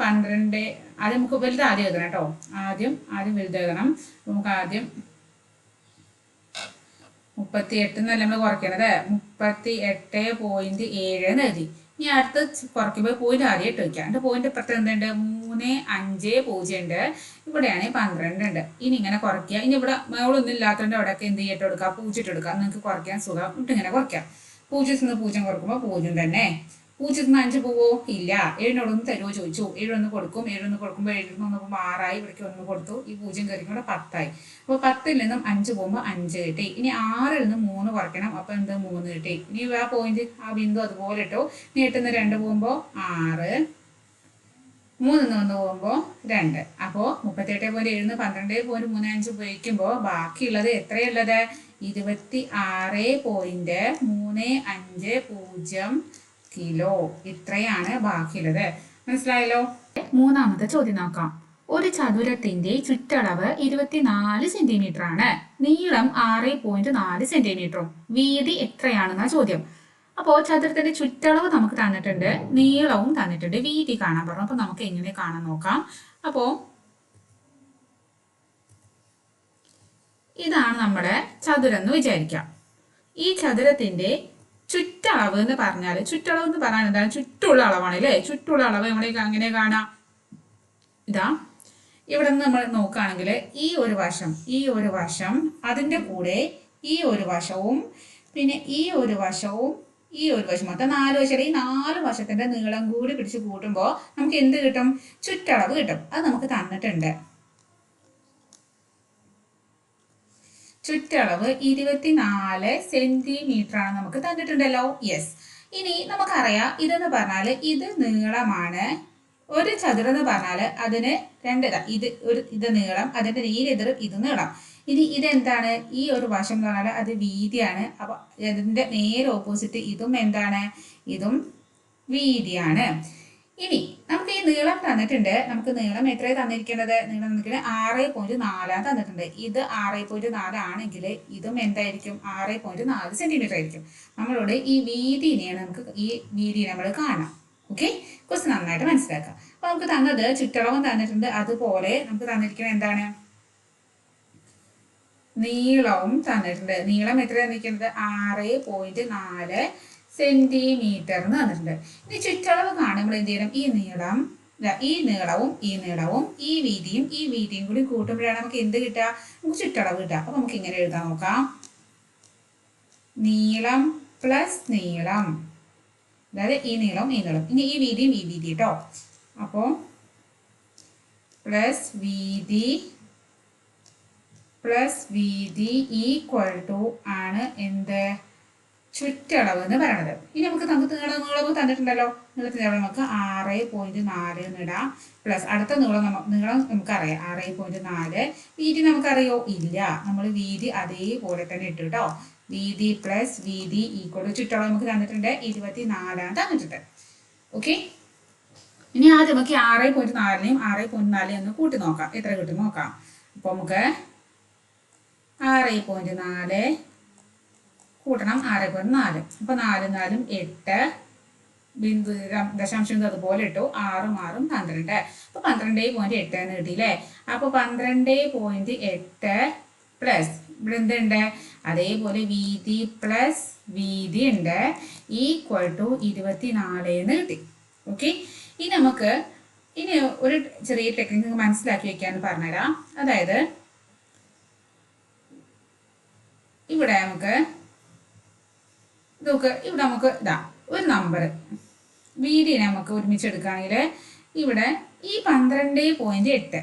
S1: നമുക്ക് വലുത് ആദ്യം എഴുതണം കേട്ടോ. ആദ്യം വലുത് എഴുതണം. നമുക്ക് ആദ്യം 38 എന്നല്ല നമ്മൾ കുറയ്ക്കണത്, 38.7 എന്ന് എഴുതി. ഇനി അടുത്ത് കുറയ്ക്കുമ്പോൾ പോയിന്റ് ആദ്യം ഇട്ട് വയ്ക്കാം. എൻ്റെ പോയിന്റ് ഇപ്പുറത്ത് എന്തുണ്ട്? 350 ഉണ്ട്. ഇവിടെയാണ് 12 ഉണ്ട്. ഇനി ഇങ്ങനെ കുറയ്ക്കുക. ഇനി ഇവിടെ മേളൊന്നും ഇല്ലാത്തതുകൊണ്ട് അവിടെയൊക്കെ എന്ത് ചെയ്തിട്ട് കൊടുക്കുക? 0 ഇട്ട് കൊടുക്കുക. നിങ്ങൾക്ക് കുറയ്ക്കാൻ സുഖം ഇട്ട് ഇങ്ങനെ കുറയ്ക്കാം. 0-ൽ നിന്ന് 0 കുറക്കുമ്പോൾ 0 തന്നെ. 0-ൽ നിന്ന് 5 പോവോ? ഇല്ല. 7-നോടൊന്ന് തരുമോ ചോദിച്ചു. 7 കൊടുക്കും. 7 കൊടുക്കുമ്പോൾ 7-ൽ നിന്ന് നോക്കുമ്പോൾ 6 ഇവിടേക്ക് 1 കൊടുത്തു. ഈ 0 കയറിക്കൊണ്ട് 10 അപ്പോൾ 10-ൽ നിന്നും 5 പോകുമ്പോൾ 5 കിട്ടി. ഇനി 6-ൽ നിന്ന് 3 കുറയ്ക്കണം. അപ്പോൾ എന്ത്? 3 കിട്ടി. ഇനി ആ പോയിന്റ് ആ ബിന്ദു അതുപോലെ ഇട്ടു. ഇനി 8-ൽ നിന്ന് 2 പോകുമ്പോൾ 6, 3-ൽ നിന്ന് 1 പോകുമ്പോൾ 2. അപ്പോൾ 38.7 12.35 ഉപയോഗിക്കുമ്പോൾ ബാക്കിയുള്ളത് എത്രയുള്ളത്? 26.350 കിലോ. ഇത്രയാണ് ബാക്കിയുള്ളത്. മനസ്സിലായല്ലോ? മൂന്നാമത്തെ ചോദ്യം നോക്കാം. ഒരു ചതുരത്തിന്റെ ചുറ്റളവ് 24 സെന്റിമീറ്റർ ആണ്. നീളം 6.4 സെന്റിമീറ്ററും. വീതി എത്രയാണെന്നാ ചോദ്യം. അപ്പോൾ ചതുരത്തിന്റെ ചുറ്റളവ് നമുക്ക് തന്നിട്ടുണ്ട്, നീളവും തന്നിട്ടുണ്ട്, വീതി കാണാൻ പറഞ്ഞു. അപ്പൊ നമുക്ക് എങ്ങനെ കാണാൻ നോക്കാം. അപ്പോ ഇതാണ് നമ്മുടെ ചതുരം എന്ന് വിചാരിക്കാം. ഈ ചതുരത്തിന്റെ ചുറ്റളവ് എന്ന് പറഞ്ഞാൽ എന്താണ്? ചുറ്റുള്ള അളവാണ് അല്ലേ? ചുറ്റുള്ള അളവ് നമ്മളെ അങ്ങനെ കാണാം. ഇതാ ഇവിടെ നിന്ന് നമ്മൾ നോക്കുകയാണെങ്കിൽ ഈ ഒരു വശം അതിൻ്റെ കൂടെ ഈ ഒരു വശവും പിന്നെ ഈ ഒരു വശവും ഈ ഒരു വശം മൊത്തം 4 വശം. ഈ 4 വശത്തിന്റെ നീളം കൂടി പിടിച്ച് കൂട്ടുമ്പോൾ നമുക്ക് എന്ത് കിട്ടും? ചുറ്റളവ് കിട്ടും. അത് നമുക്ക് തന്നിട്ടുണ്ട്. ചുറ്റളവ് 24 സെന്റിമീറ്റർ ആണ് നമുക്ക് തന്നിട്ടുണ്ടല്ലോ. യെസ്. ഇനി നമുക്കറിയാം ഇതെന്ന് പറഞ്ഞാൽ ഇത് നീളമാണ്. ഒരു ചതുരം എന്ന് പറഞ്ഞാൽ അതിന് ഇത് നീളം, അതിന്റെ നേരെതിർ ഇത് നീളം. ഇനി ഇതെന്താണ്? ഈ ഒരു വശം എന്ന് പറഞ്ഞാൽ അത് വീതിയാണ്. അപ്പൊ അതിന്റെ നേരെ ഓപ്പോസിറ്റ് ഇതും എന്താണ്? ഇതും വീതിയാണ്. ഇനി നമുക്ക് ഈ നീളം തന്നിട്ടുണ്ട്. നമുക്ക് നീളം എത്രയാണ് തന്നിരിക്കുന്നത്? നീളം തന്നിരിക്കുന്നത് 6.4 തന്നിട്ടുണ്ട്. ഇത് 6.4 ആണെങ്കിൽ ഇതും എന്തായിരിക്കും? 6.4 സെന്റിമീറ്റർ ആയിരിക്കും. നമ്മളോട് ഈ വീതിനെയാണ് ഈ വീതി നമ്മൾ കാണാം. ഓക്കെ, കുറച്ച് നന്നായിട്ട് മനസ്സിലാക്കാം. അപ്പൊ നമുക്ക് തന്നത് ചുറ്റളവും തന്നിട്ടുണ്ട്. അതുപോലെ നമുക്ക് തന്നിരിക്കുന്നത് എന്താണ്? നീളവും തന്നിട്ടുണ്ട്. നീളം എത്ര തന്നിരിക്കുന്നത്? 6.4 സെന്റിമീറ്റർ എന്ന് തന്നിട്ടുണ്ട്. ഇനി ചുറ്റളവ് കാണുമ്പോൾ എന്ത് ചെയ്യണം? ഈ നീളവും ഈ വീതിയും കൂടി കൂട്ടുമ്പോഴാണ് നമുക്ക് എന്ത് കിട്ടുക? നമുക്ക് ചുറ്റളവ് കിട്ടുക. അപ്പൊ നമുക്ക് ഇങ്ങനെ എഴുതാൻ നോക്കാം. നീളം പ്ലസ് നീളം, അതായത് ഈ നീളം. ഇനി ഈ വീതി കേട്ടോ. അപ്പോ പ്ലസ് വീതി ഈക്വൽ ടു ആണ് എന്ത്? ചുറ്റളവ് എന്ന് പറയണത്. ഇനി നമുക്ക് നീളം തന്നിട്ടുണ്ടല്ലോ. നീളത്തിന് നമുക്ക് 6.4 എന്ന് ഇടാം. പ്ലസ് അടുത്ത നീളം നമുക്കറിയാം 6.4. വീതി നമുക്കറിയോ? ഇല്ല. നമ്മൾ വീതി അതേപോലെ തന്നെ ഇട്ടു കേട്ടോ. വീതി പ്ലസ് വീതി ഈക്വൽ ടു ചുറ്റളവ് നമുക്ക് തന്നിട്ടുണ്ട് 24 തന്നിട്ടുണ്ട്. ഓക്കെ, ഇനി ആദ്യം നമുക്ക് 6.4നെയും 6.4 ഒന്ന് കൂട്ടി നോക്കാം. എത്ര കിട്ടും നോക്കാം. അപ്പൊ നമുക്ക് 6.4 കൂട്ടണം 6.4. അപ്പൊ 4 4 8 ബിന്ദു ദശാംശം അതുപോലെ ഇട്ടു. 6 6 12. അപ്പൊ 12.8 എന്ന് കിട്ടിയില്ലേ. അപ്പൊ 12.8 പ്ലസ് ഇവിടെ എന്തുണ്ട്? അതേപോലെ വീതി പ്ലസ് വീതി ഉണ്ട് ഈക്വൽ ടു 24 എന്ന് കിട്ടി. ഓക്കെ, ഇനി നമുക്ക് ഒരു ചെറിയ ടെക്നിക്ക് മനസ്സിലാക്കി വെക്കാന്ന് പറഞ്ഞുതരാം. അതായത് ഇവിടെ നമുക്ക് ഒരു നമ്പർ വീതി നമുക്ക് ഒരുമിച്ച് എടുക്കുകയാണെങ്കിൽ ഇവിടെ ഈ 12.8,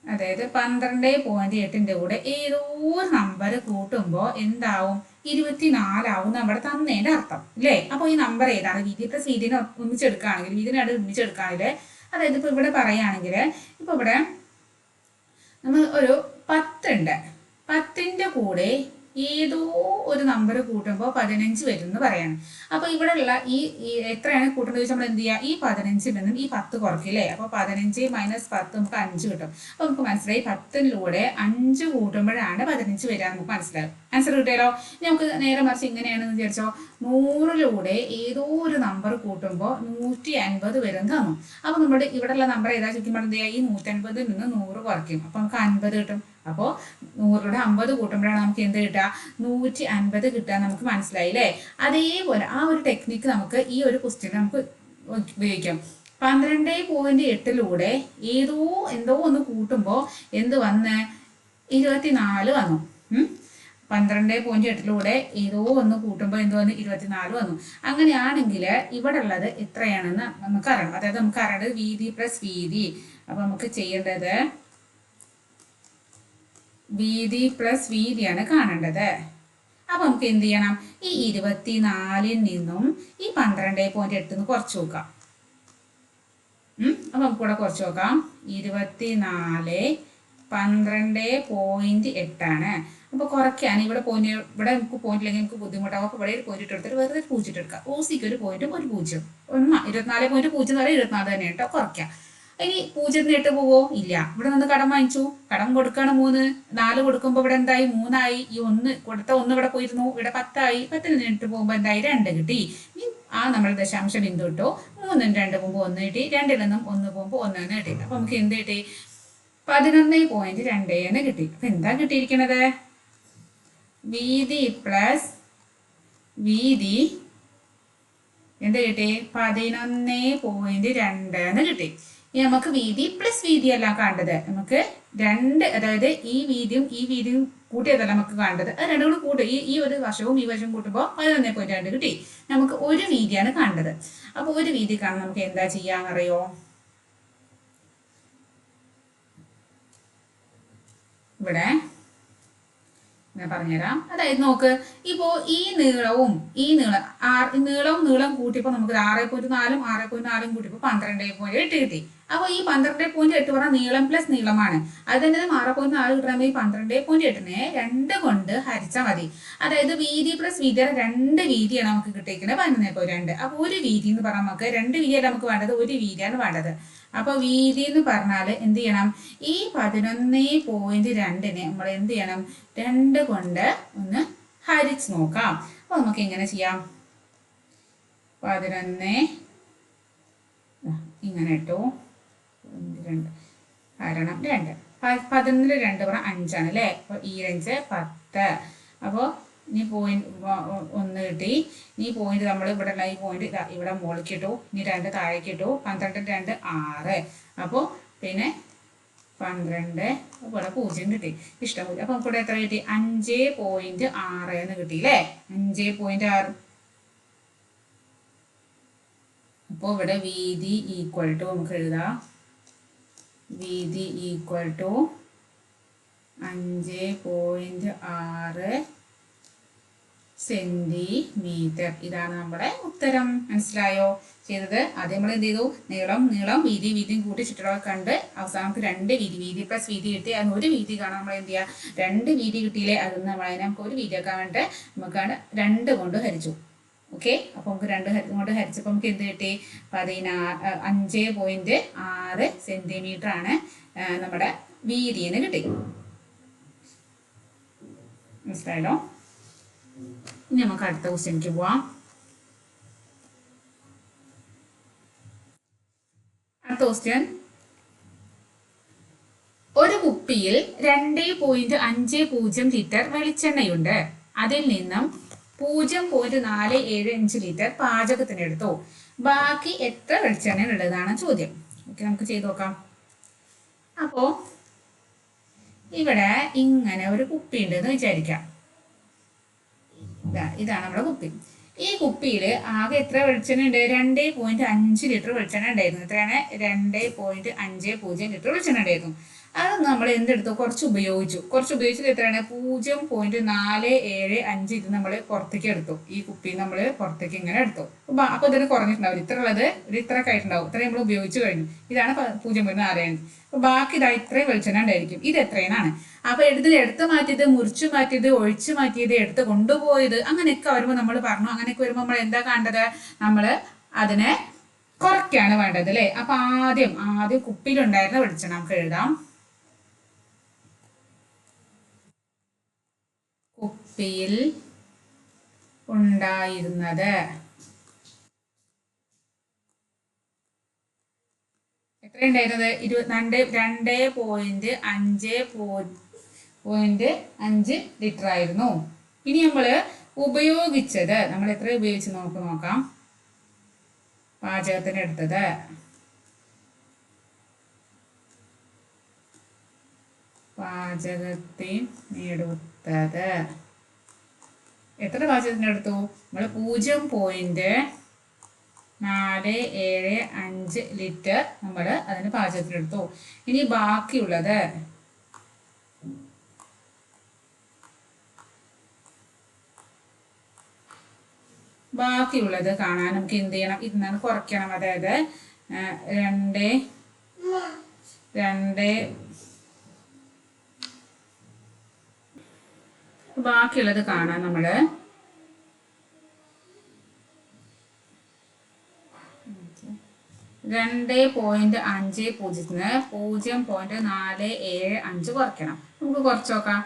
S1: അതായത് 12.8ന്റെ കൂടെ ഏതോ ഒരു നമ്പർ കൂട്ടുമ്പോൾ എന്താവും? 24 ആവും നമ്മുടെ തന്നതിന്റെ അർത്ഥം അല്ലേ. അപ്പൊ ഈ നമ്പർ ഏതാണ്? വീതി പ്ലസ് വീതിനെ ഒന്നിച്ചെടുക്കുകയാണെങ്കിൽ അതായത് ഇപ്പൊ ഇവിടെ പറയുകയാണെങ്കിൽ ഇപ്പൊ ഇവിടെ നമ്മൾ ഒരു 10 ഉണ്ട്. 10ന്റെ കൂടെ ഏതോ ഒരു നമ്പർ കൂട്ടുമ്പോൾ 15 വരും എന്ന് പറയാണ്. അപ്പൊ ഇവിടെ ഉള്ള ഈ എത്രയാണ് കൂട്ടേണ്ടത് ചോദിച്ചാൽ നമ്മൾ എന്ത് ചെയ്യുക? ഈ 15ൽ നിന്നും ഈ 10 കുറയ്ക്കില്ലേ. അപ്പൊ 15 മൈനസ് 10 നമുക്ക് 5 കിട്ടും. അപ്പൊ നമുക്ക് മനസ്സിലായി 10ലൂടെ 5 കൂട്ടുമ്പോഴാണ് 15 വരിക. നമുക്ക് മനസ്സിലാവും. ആൻസർ കിട്ടിയാലോ. നമുക്ക് നേരെ മറിച്ച് ഇങ്ങനെയാണെന്ന് വിചാരിച്ചോ, 100ലൂടെ ഏതോ ഒരു നമ്പർ കൂട്ടുമ്പോൾ 150 വരും തന്നു. അപ്പൊ നമ്മുടെ ഇവിടെയുള്ള നമ്പർ ഏതാ ചോദിക്കുമ്പോൾ എന്ത് ചെയ്യുക? ഈ 150ൽ നിന്ന് 100 കുറയ്ക്കും. അപ്പൊ നമുക്ക് 50 കിട്ടും. അപ്പോൾ 100ലൂടെ 50 കൂട്ടുമ്പോഴാണ് നമുക്ക് എന്ത് കിട്ടുക? 150 കിട്ടുക. നമുക്ക് മനസ്സിലായില്ലേ. അതേപോലെ ആ ഒരു ടെക്നിക്ക് നമുക്ക് ഈ ഒരു ക്വസ്റ്റ്യൻ നമുക്ക് ഉപയോഗിക്കാം. 12.8ലൂടെ എന്തോ ഒന്ന് കൂട്ടുമ്പോൾ എന്ത് വന്ന്? 24 വന്നു. 12.8ലൂടെ ഏതോ ഒന്ന് കൂട്ടുമ്പോൾ എന്ത് വന്നു? 24 വന്നു. അങ്ങനെയാണെങ്കിൽ ഇവിടെ ഉള്ളത് എത്രയാണെന്ന് നമുക്ക് അറിയണം. അതായത് നമുക്ക് അറിയേണ്ടത് വീതി പ്ലസ് വീതി. അപ്പൊ നമുക്ക് ചെയ്യേണ്ടത് വീതി പ്ലസ് വീതിയാണ് കാണേണ്ടത്. അപ്പൊ നമുക്ക് എന്ത് ചെയ്യണം? ഈ 24ൽ നിന്നും ഈ 12.8 കുറച്ച് നോക്കാം. അപ്പൊ നമുക്ക് ഇവിടെ കുറച്ച് നോക്കാം. 24 12.8 ആണ്. അപ്പൊ കുറയ്ക്കാൻ ഇവിടെ നമുക്ക് പോയിന്റ് ഇല്ലെങ്കിൽ നമുക്ക് ബുദ്ധിമുട്ടാവും. അപ്പൊ ഇവിടെ ഒരു പോയിന്റ് എടുത്തിട്ട് വെറുതെ 0 എടുക്കാം. ഓസിക്ക് ഒരു പോയിന്റും ഒരു 0. 24.0 എന്ന് പറയുന്നത് 24 തന്നെ കേട്ടോ. കുറയ്ക്കാം. ഇനി 0-8 പോവോ? ഇല്ല. ഇവിടെ നിന്ന് കടം വാങ്ങിച്ചു, കടം കൊടുക്കാണ് 3. 4 കൊടുക്കുമ്പോൾ ഇവിടെ എന്തായി? 3 ആയി. ഈ 1 കൊടുത്ത 1 ഇവിടെ പോയിരുന്നു. ഇവിടെ 10 ആയി. 10ൽ 8 പോകുമ്പോൾ എന്തായി? 2 കിട്ടി. ആ നമ്മൾ ദശാംശ ബിന്ദു ഇട്ടു. 3നും 2 പോകുമ്പോൾ 1 കിട്ടി. 2ൽ നിന്നും 1 പോകുമ്പോൾ 1 എന്ന് കിട്ടി. അപ്പൊ നമുക്ക് എന്ത് കിട്ടി? 11.2 എന്ന് കിട്ടി. അപ്പൊ എന്താ കിട്ടിയിരിക്കണത്? വീതി പ്ലസ് വീതി എന്ത് കിട്ടി? 11.2 എന്ന് കിട്ടി. ഇനി നമുക്ക് വീതി പ്ലസ് വീതി അല്ല കാണേണ്ടത്. നമുക്ക് രണ്ട്, അതായത് ഈ വീതിയും കൂട്ടിയതല്ല നമുക്ക് കാണേണ്ടത്. അത് രണ്ടും കൂടി കൂട്ടും. ഈ ഒരു വശവും ഈ വശവും കൂട്ടുമ്പോൾ 11.2 കിട്ടി. നമുക്ക് ഒരു വീതിയാണ് കാണേണ്ടത്. അപ്പൊ ഒരു വീതി കാണാൻ നമുക്ക് എന്താ ചെയ്യാന്നറിയോ? ഇവിടെ ഞാൻ പറഞ്ഞുതരാം. അതായത് നോക്ക്, ഇപ്പോ ഈ നീളവും നീളം കൂട്ടിയപ്പോൾ നമുക്ക് 6.4 6.4 കൂട്ടിയപ്പോൾ 12.8 കിട്ടി. അപ്പോൾ ഈ 12.8 പറഞ്ഞാൽ നീളം പ്ലസ് നീളമാണ്. അത് തന്നെ 6.4 കിട്ടണമെങ്കിൽ ഈ 12.8നെ 2 കൊണ്ട് ഹരിച്ചാൽ മതി. അതായത് വീതി പ്ലസ് വീതിയുടെ 2 വീതിയാണ് നമുക്ക് കിട്ടിയിരിക്കുന്നത് 11.2. അപ്പോൾ ഒരു വീതി എന്ന് പറഞ്ഞാൽ നമുക്ക് 2 വീതിയല്ല നമുക്ക് വേണ്ടത്, ഒരു വീതിയാണ് വേണ്ടത്. അപ്പൊ വീതി എന്ന് പറഞ്ഞാൽ എന്ത് ചെയ്യണം? ഈ 11.2നെ നമ്മൾ എന്ത് ചെയ്യണം? 2 കൊണ്ട് ഒന്ന് ഹരിച്ച് നോക്കാം. അപ്പൊ നമുക്ക് എങ്ങനെ ചെയ്യാം? 11 ഇങ്ങനെ ഇട്ടു, 2 ഹരണം 2. 11 2 പറഞ്ഞാൽ 5 ആണ് അല്ലേ? അപ്പൊ ഈ 5 10. അപ്പോൾ ഇനി പോയിന്റ് 1 കിട്ടി. ഈ പോയിന്റ് നമ്മൾ ഇവിടെ ഉള്ള ഈ പോയിന്റ് ഇവിടെ മുകളിലേക്ക് ഇട്ടു, ഇനി 2 താഴേക്ക് ഇട്ടു. 12 2 6. അപ്പോൾ പിന്നെ 12 ഇവിടെ 0 കിട്ടി. ഇഷ്ടംപോലെ. അപ്പൊ നമുക്ക് ഇവിടെ എത്ര കിട്ടി? 5.6 എന്ന് കിട്ടി അല്ലേ? 5.6. അപ്പോൾ ഇവിടെ വീതി ഈക്വൽ ടു നമുക്ക് എഴുതാം. വീതി ഈക്വൽ ടു 5.6 സെന്റിമീറ്റർ. ഇതാണ് നമ്മുടെ ഉത്തരം. മനസ്സിലായോ ചെയ്തത്? ആദ്യം നമ്മൾ എന്ത് ചെയ്തു? നീളം വീതിയും കൂട്ടി ചുറ്റളവ് കണ്ട് അവസാനം നമുക്ക് 2 വീതി പ്ലസ് വീതി കിട്ടി. അതിന് ഒരു വീതി കാണാൻ നമ്മൾ എന്ത് ചെയ്യുക? 2 വീതി കിട്ടിയില്ലേ? അത് നമ്മൾ അതിനെ നമുക്ക് ഒരു വീതിയാക്കാൻ വേണ്ടി നമുക്ക് 2 കൊണ്ട് ഹരിച്ചു. ഓക്കെ, അപ്പൊ നമുക്ക് 2 കൊണ്ട് ഹരിച്ചപ്പോൾ നമുക്ക് എന്ത് കിട്ടി? 5.6 സെന്റിമീറ്റർ ആണ് നമ്മുടെ വീതിന്ന് കിട്ടി. മനസ്സിലായല്ലോ? ഇനി നമുക്ക് അടുത്ത ക്വസ്റ്റ്യനിലേക്ക് പോവാം. അടുത്ത ക്വസ്റ്റ്യൻ, ഒരു കുപ്പിയിൽ 2.50 ലിറ്റർ വെളിച്ചെണ്ണയുണ്ട്. അതിൽ നിന്നും 0.475 ലിറ്റർ പാചകത്തിനെടുത്തു. ബാക്കി എത്ര വെളിച്ചെണ്ണ ഉള്ളതാണ് ചോദ്യം. ഓക്കെ, നമുക്ക് ചെയ്തു നോക്കാം. അപ്പോ ഇവിടെ ഇങ്ങനെ ഒരു കുപ്പി ഉണ്ടെന്ന് വിചാരിക്കാം. ഇതാണ് നമ്മുടെ കുപ്പി. ഈ കുപ്പിയിൽ ആകെ എത്ര വെളിച്ചെണ്ണ ഉണ്ട്? 2.5 ലിറ്റർ വെളിച്ചെണ്ണ ഉണ്ടായിരുന്നു. എത്രയാണ്? 2.50 ലിറ്റർ വെളിച്ചെണ്ണ ഉണ്ടായിരുന്നു. അത് നമ്മൾ എന്തെടുത്തു? കുറച്ച് ഉപയോഗിച്ചത് എത്രയാണ്? 0.475 ഇത് നമ്മൾ പുറത്തേക്ക് എടുത്തു. ഈ കുപ്പി നമ്മൾ പുറത്തേക്ക് ഇങ്ങനെ എടുത്തു. അപ്പൊ ഇതിന് കുറഞ്ഞിട്ടുണ്ടാവും. ഇത്ര ഉള്ളത് ഒരു ഇത്രയൊക്കെ ആയിട്ടുണ്ടാവും. ഇത്ര നമ്മൾ ഉപയോഗിച്ച് കഴിഞ്ഞു. ഇതാണ് 0.475. അപ്പൊ ബാക്കി ഇതാ ഇത്രയും വെളിച്ചെണ്ണ ഉണ്ടായിരിക്കും. ഇത് എത്രയാണ്? അപ്പൊ എടുത്ത് മാറ്റിയത്, മുറിച്ചു മാറ്റിയത്, ഒഴിച്ചു മാറ്റിയത്, എടുത്ത് കൊണ്ടുപോയത്, അങ്ങനെയൊക്കെ വരുമ്പോൾ നമ്മൾ പറഞ്ഞു. അങ്ങനെയൊക്കെ വരുമ്പോൾ നമ്മൾ എന്താ കണ്ടത്? നമ്മൾ അതിനെ കുറയ്ക്കാണ് വേണ്ടത് അല്ലേ? അപ്പൊ ആദ്യം കുപ്പിയിലുണ്ടായിരുന്ന വെളിച്ചെണ്ണ നമുക്ക് എഴുതാം. കുപ്പിയിൽ ഉണ്ടായിരുന്നത് എത്രയുണ്ടായിരുന്നത്? 2.5 ലിറ്റർ ആയിരുന്നു. ഇനി നമ്മൾ ഉപയോഗിച്ചത് നമ്മൾ എത്ര ഉപയോഗിച്ച് നോക്കാം. പാചകത്തിന് എടുത്തത് എത്ര പാചകത്തിനെടുത്തു? നമ്മൾ 0.475 ലിറ്റർ നമ്മൾ അതിന് പാചകത്തിനെടുത്തു. ഇനി ബാക്കിയുള്ളത് കാണാൻ നമുക്ക് എന്ത് ചെയ്യണം? ഇതിനാണ് കുറയ്ക്കണം. അതായത് 2 ബാക്കിയുള്ളത് കാണാൻ നമ്മൾ 2.50 0.475 കുറയ്ക്കണം. നമുക്ക് കുറച്ച് നോക്കാം.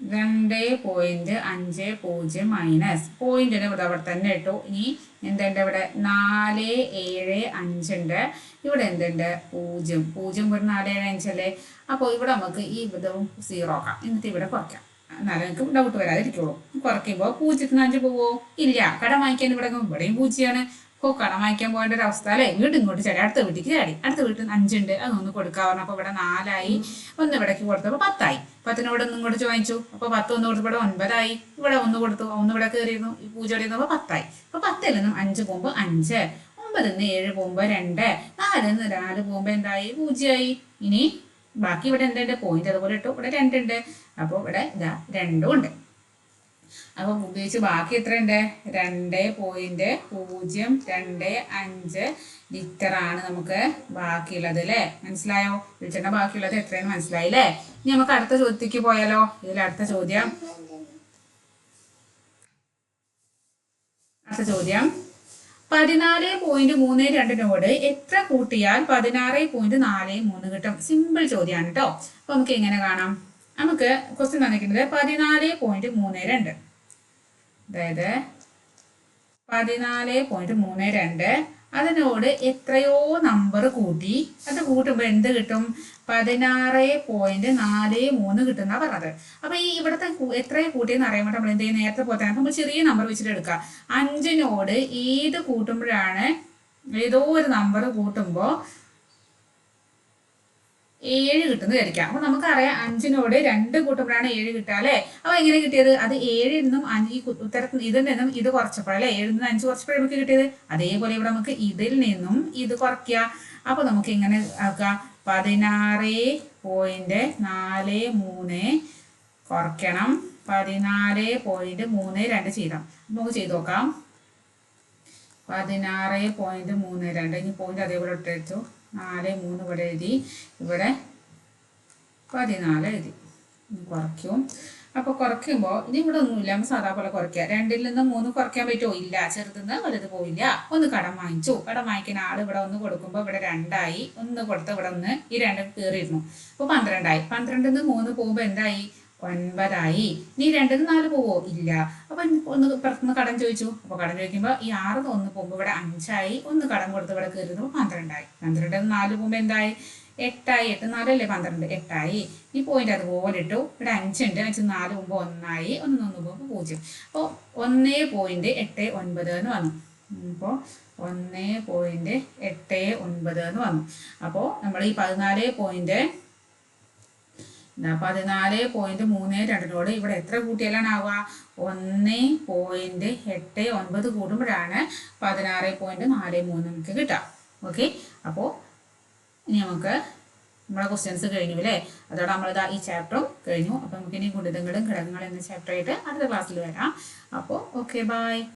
S1: 2.50 മൈനസ് പോയിന്റിന് അവിടെ തന്നെ ഇട്ടു. ഇനി എന്തുണ്ട്? ഇവിടെ 475 ഉണ്ട്. ഇവിടെ എന്തുണ്ട്? 0 475 അല്ലേ? അപ്പോൾ ഇവിടെ നമുക്ക് ഈ വിധവും 0 ആക്കാം. എന്നിട്ട് ഇവിടെ കുറയ്ക്കാം. എന്നാലും നിങ്ങൾക്ക് ഡൗട്ട് വരാതിരിക്കുള്ളൂ. കുറയ്ക്കുമ്പോൾ 0-5 പോവോ? ഇല്ല. കടം വാങ്ങിക്കാൻ ഇവിടെയും 0ആണ്. അപ്പോൾ കടം വാങ്ങിക്കാൻ പോകേണ്ട ഒരു അവസ്ഥ അല്ലേ? വീണ്ടും ഇങ്ങോട്ട് ചാടി, അടുത്ത വീട്ടിലേക്ക് ചാടി, അടുത്ത വീട്ടിൽ 5 ഉണ്ട്, അതൊന്ന് കൊടുക്കാൻ പറഞ്ഞു. അപ്പോൾ ഇവിടെ 4 ഒന്ന് ഇവിടേക്ക് കൊടുത്തപ്പോൾ 10 10 ഒന്നും ഇങ്ങോട്ട് ചോദിച്ചു. അപ്പോൾ 10 ഒന്ന് കൊടുത്തപ്പോൾ ഇവിടെ 9 ഇവിടെ 1 കൊടുത്തു, 1 ഇവിടെ കയറിയിരുന്നു, ഈ 0 ഇരുന്നപ്പോൾ 10 അപ്പോൾ 10 നിന്നും 5 പോകുമ്പോൾ 5, 9 7 പോകുമ്പോൾ 2, 4 4 പോകുമ്പോൾ എന്തായി? 0 ഇനി ബാക്കി ഇവിടെ എന്തുണ്ട്? പോയിന്റ് അതുപോലെ ഇട്ടു. ഇവിടെ 2 ഉണ്ട്. അപ്പോൾ ഇവിടെ ഇതാ 2 ഉണ്ട്. അപ്പോൾ ഉപയോഗിച്ച് ബാക്കി എത്രയുണ്ട്? 2.025 ലിറ്ററാണ് നമുക്ക് ബാക്കിയുള്ളത് അല്ലേ? മനസ്സിലായോ? ലിറ്ററിന്റെ ബാക്കിയുള്ളത് എത്രയെന്ന് മനസ്സിലായി അല്ലേ? ഇനി നമുക്ക് അടുത്ത ചോദ്യത്തിലേക്ക് പോയാലോ? അടുത്ത ചോദ്യം 14.32 എത്ര കൂട്ടിയാൽ 16.43 കിട്ടും? സിമ്പിൾ ചോദ്യമാണ് കേട്ടോ. അപ്പൊ നമുക്ക് എങ്ങനെ കാണാം? നമുക്ക് ക്വസ്റ്റ്യൻ തന്നിരിക്കുന്നത് 14.32, അതായത് 14.32 അതിനോട് എത്രയോ നമ്പർ കൂട്ടി, അത് കൂട്ടുമ്പോൾ എന്ത് കിട്ടും? 16.43 കിട്ടുന്ന പറഞ്ഞത്. അപ്പൊ ഈ ഇവിടുത്തെ എത്രയോ കൂട്ടിയെന്ന് അറിയാൻ വേണ്ടി നമ്മൾ എന്ത് ചെയ്യും? നേരത്തെ പോലെ തന്നെ നമ്മൾ ചെറിയ നമ്പർ വെച്ചിട്ട് എടുക്കുക. 5നോട് ഏത് കൂട്ടുമ്പോഴാണ്, ഏതോ ഒരു നമ്പർ കൂട്ടുമ്പോൾ 7 കിട്ടുന്ന വിചാരിക്കാം. അപ്പൊ നമുക്കറിയാം 5നോട് 2 കൂട്ടുമ്പോഴാണ് 7 കിട്ടുക അല്ലെ? അപ്പൊ എങ്ങനെ കിട്ടിയത്? അത് 7 നിന്നും ഈ ഉത്തരത്തിൽ ഇതിൽ നിന്നും ഇത് കുറച്ചപ്പോഴല്ലേ? 7 നിന്ന് 5 കുറച്ചപ്പോഴേ നമുക്ക് കിട്ടിയത്. അതേപോലെ ഇവിടെ നമുക്ക് ഇതിൽ നിന്നും ഇത് കുറയ്ക്കുക. അപ്പൊ നമുക്ക് എങ്ങനെ ആക്കാം? 16.43 കുറയ്ക്കണം 14.32 ചെയ്താം. നമുക്ക് ചെയ്ത് നോക്കാം. 16.32 ഇനി പോയിന്റ് അതേപോലെ ഇട്ടു. 4 3 ഇവിടെ എഴുതി, ഇവിടെ 14 എഴുതി. കുറയ്ക്കും. അപ്പോൾ കുറയ്ക്കുമ്പോൾ ഇനി ഇവിടെ ഒന്നുമില്ല, നമ്മൾ സാധാ പോലെ കുറയ്ക്കുക. 2ൽ നിന്ന് 3 കുറയ്ക്കാൻ പറ്റുമോ? ഇല്ല. ചെറുതുനിന്ന് വലുത് പോയില്ല. ഒന്ന് കടം വാങ്ങിച്ചു. കടം വാങ്ങിക്കുന്ന ആൾ ഇവിടെ 1 കൊടുക്കുമ്പോൾ ഇവിടെ 2 1 കൊടുത്ത് ഇവിടെ 1, ഈ 2 കയറിയിരുന്നു. അപ്പോൾ 12 12ൽ നിന്ന് 3 പോകുമ്പോൾ എന്തായി? 9 ഇനി 2ൽ നിന്ന് 4 പോവോ? ഇല്ല. അപ്പൊ 1 പുറത്തുനിന്ന് കടം ചോദിച്ചു. അപ്പൊ കടം ചോദിക്കുമ്പോൾ ഈ 6 1 പോകുമ്പോൾ ഇവിടെ 5 1 കടം കൊടുത്ത് ഇവിടെ കയറുന്നു 12 12ൽ നിന്ന് 4 പോകുമ്പോൾ എന്തായി? 8 8 4 അല്ലേ 12 8 ഈ പോയിന്റ് അതുപോലെ ഇട്ടു. ഇവിടെ 5 ഉണ്ട്. 5 4 പോകുമ്പോൾ 1 1 പോകുമ്പോൾ 0. അപ്പോൾ 1.89 എന്ന് വന്നു. അപ്പോൾ 1.89 എന്ന് വന്നു. അപ്പോൾ നമ്മൾ ഈ 14.32 ഇവിടെ എത്ര കൂട്ടിയാലാണ് ആവുക? 1.89 കൂടുമ്പോഴാണ് 16.43 നമുക്ക് കിട്ടുക. ഓക്കെ. അപ്പോൾ ഇനി നമുക്ക് നമ്മുടെ ക്വസ്റ്റ്യൻസ് കഴിഞ്ഞു അല്ലേ? അതോടെ നമ്മളിതാ ഈ ചാപ്റ്ററും കഴിഞ്ഞു. അപ്പോൾ നമുക്ക് ഇനി ഗുണിതങ്ങളും ഘടകങ്ങളും എന്ന ചാപ്റ്ററായിട്ട് അടുത്ത ക്ലാസ്സിൽ വരാം. അപ്പോൾ ഓക്കെ, ബൈ.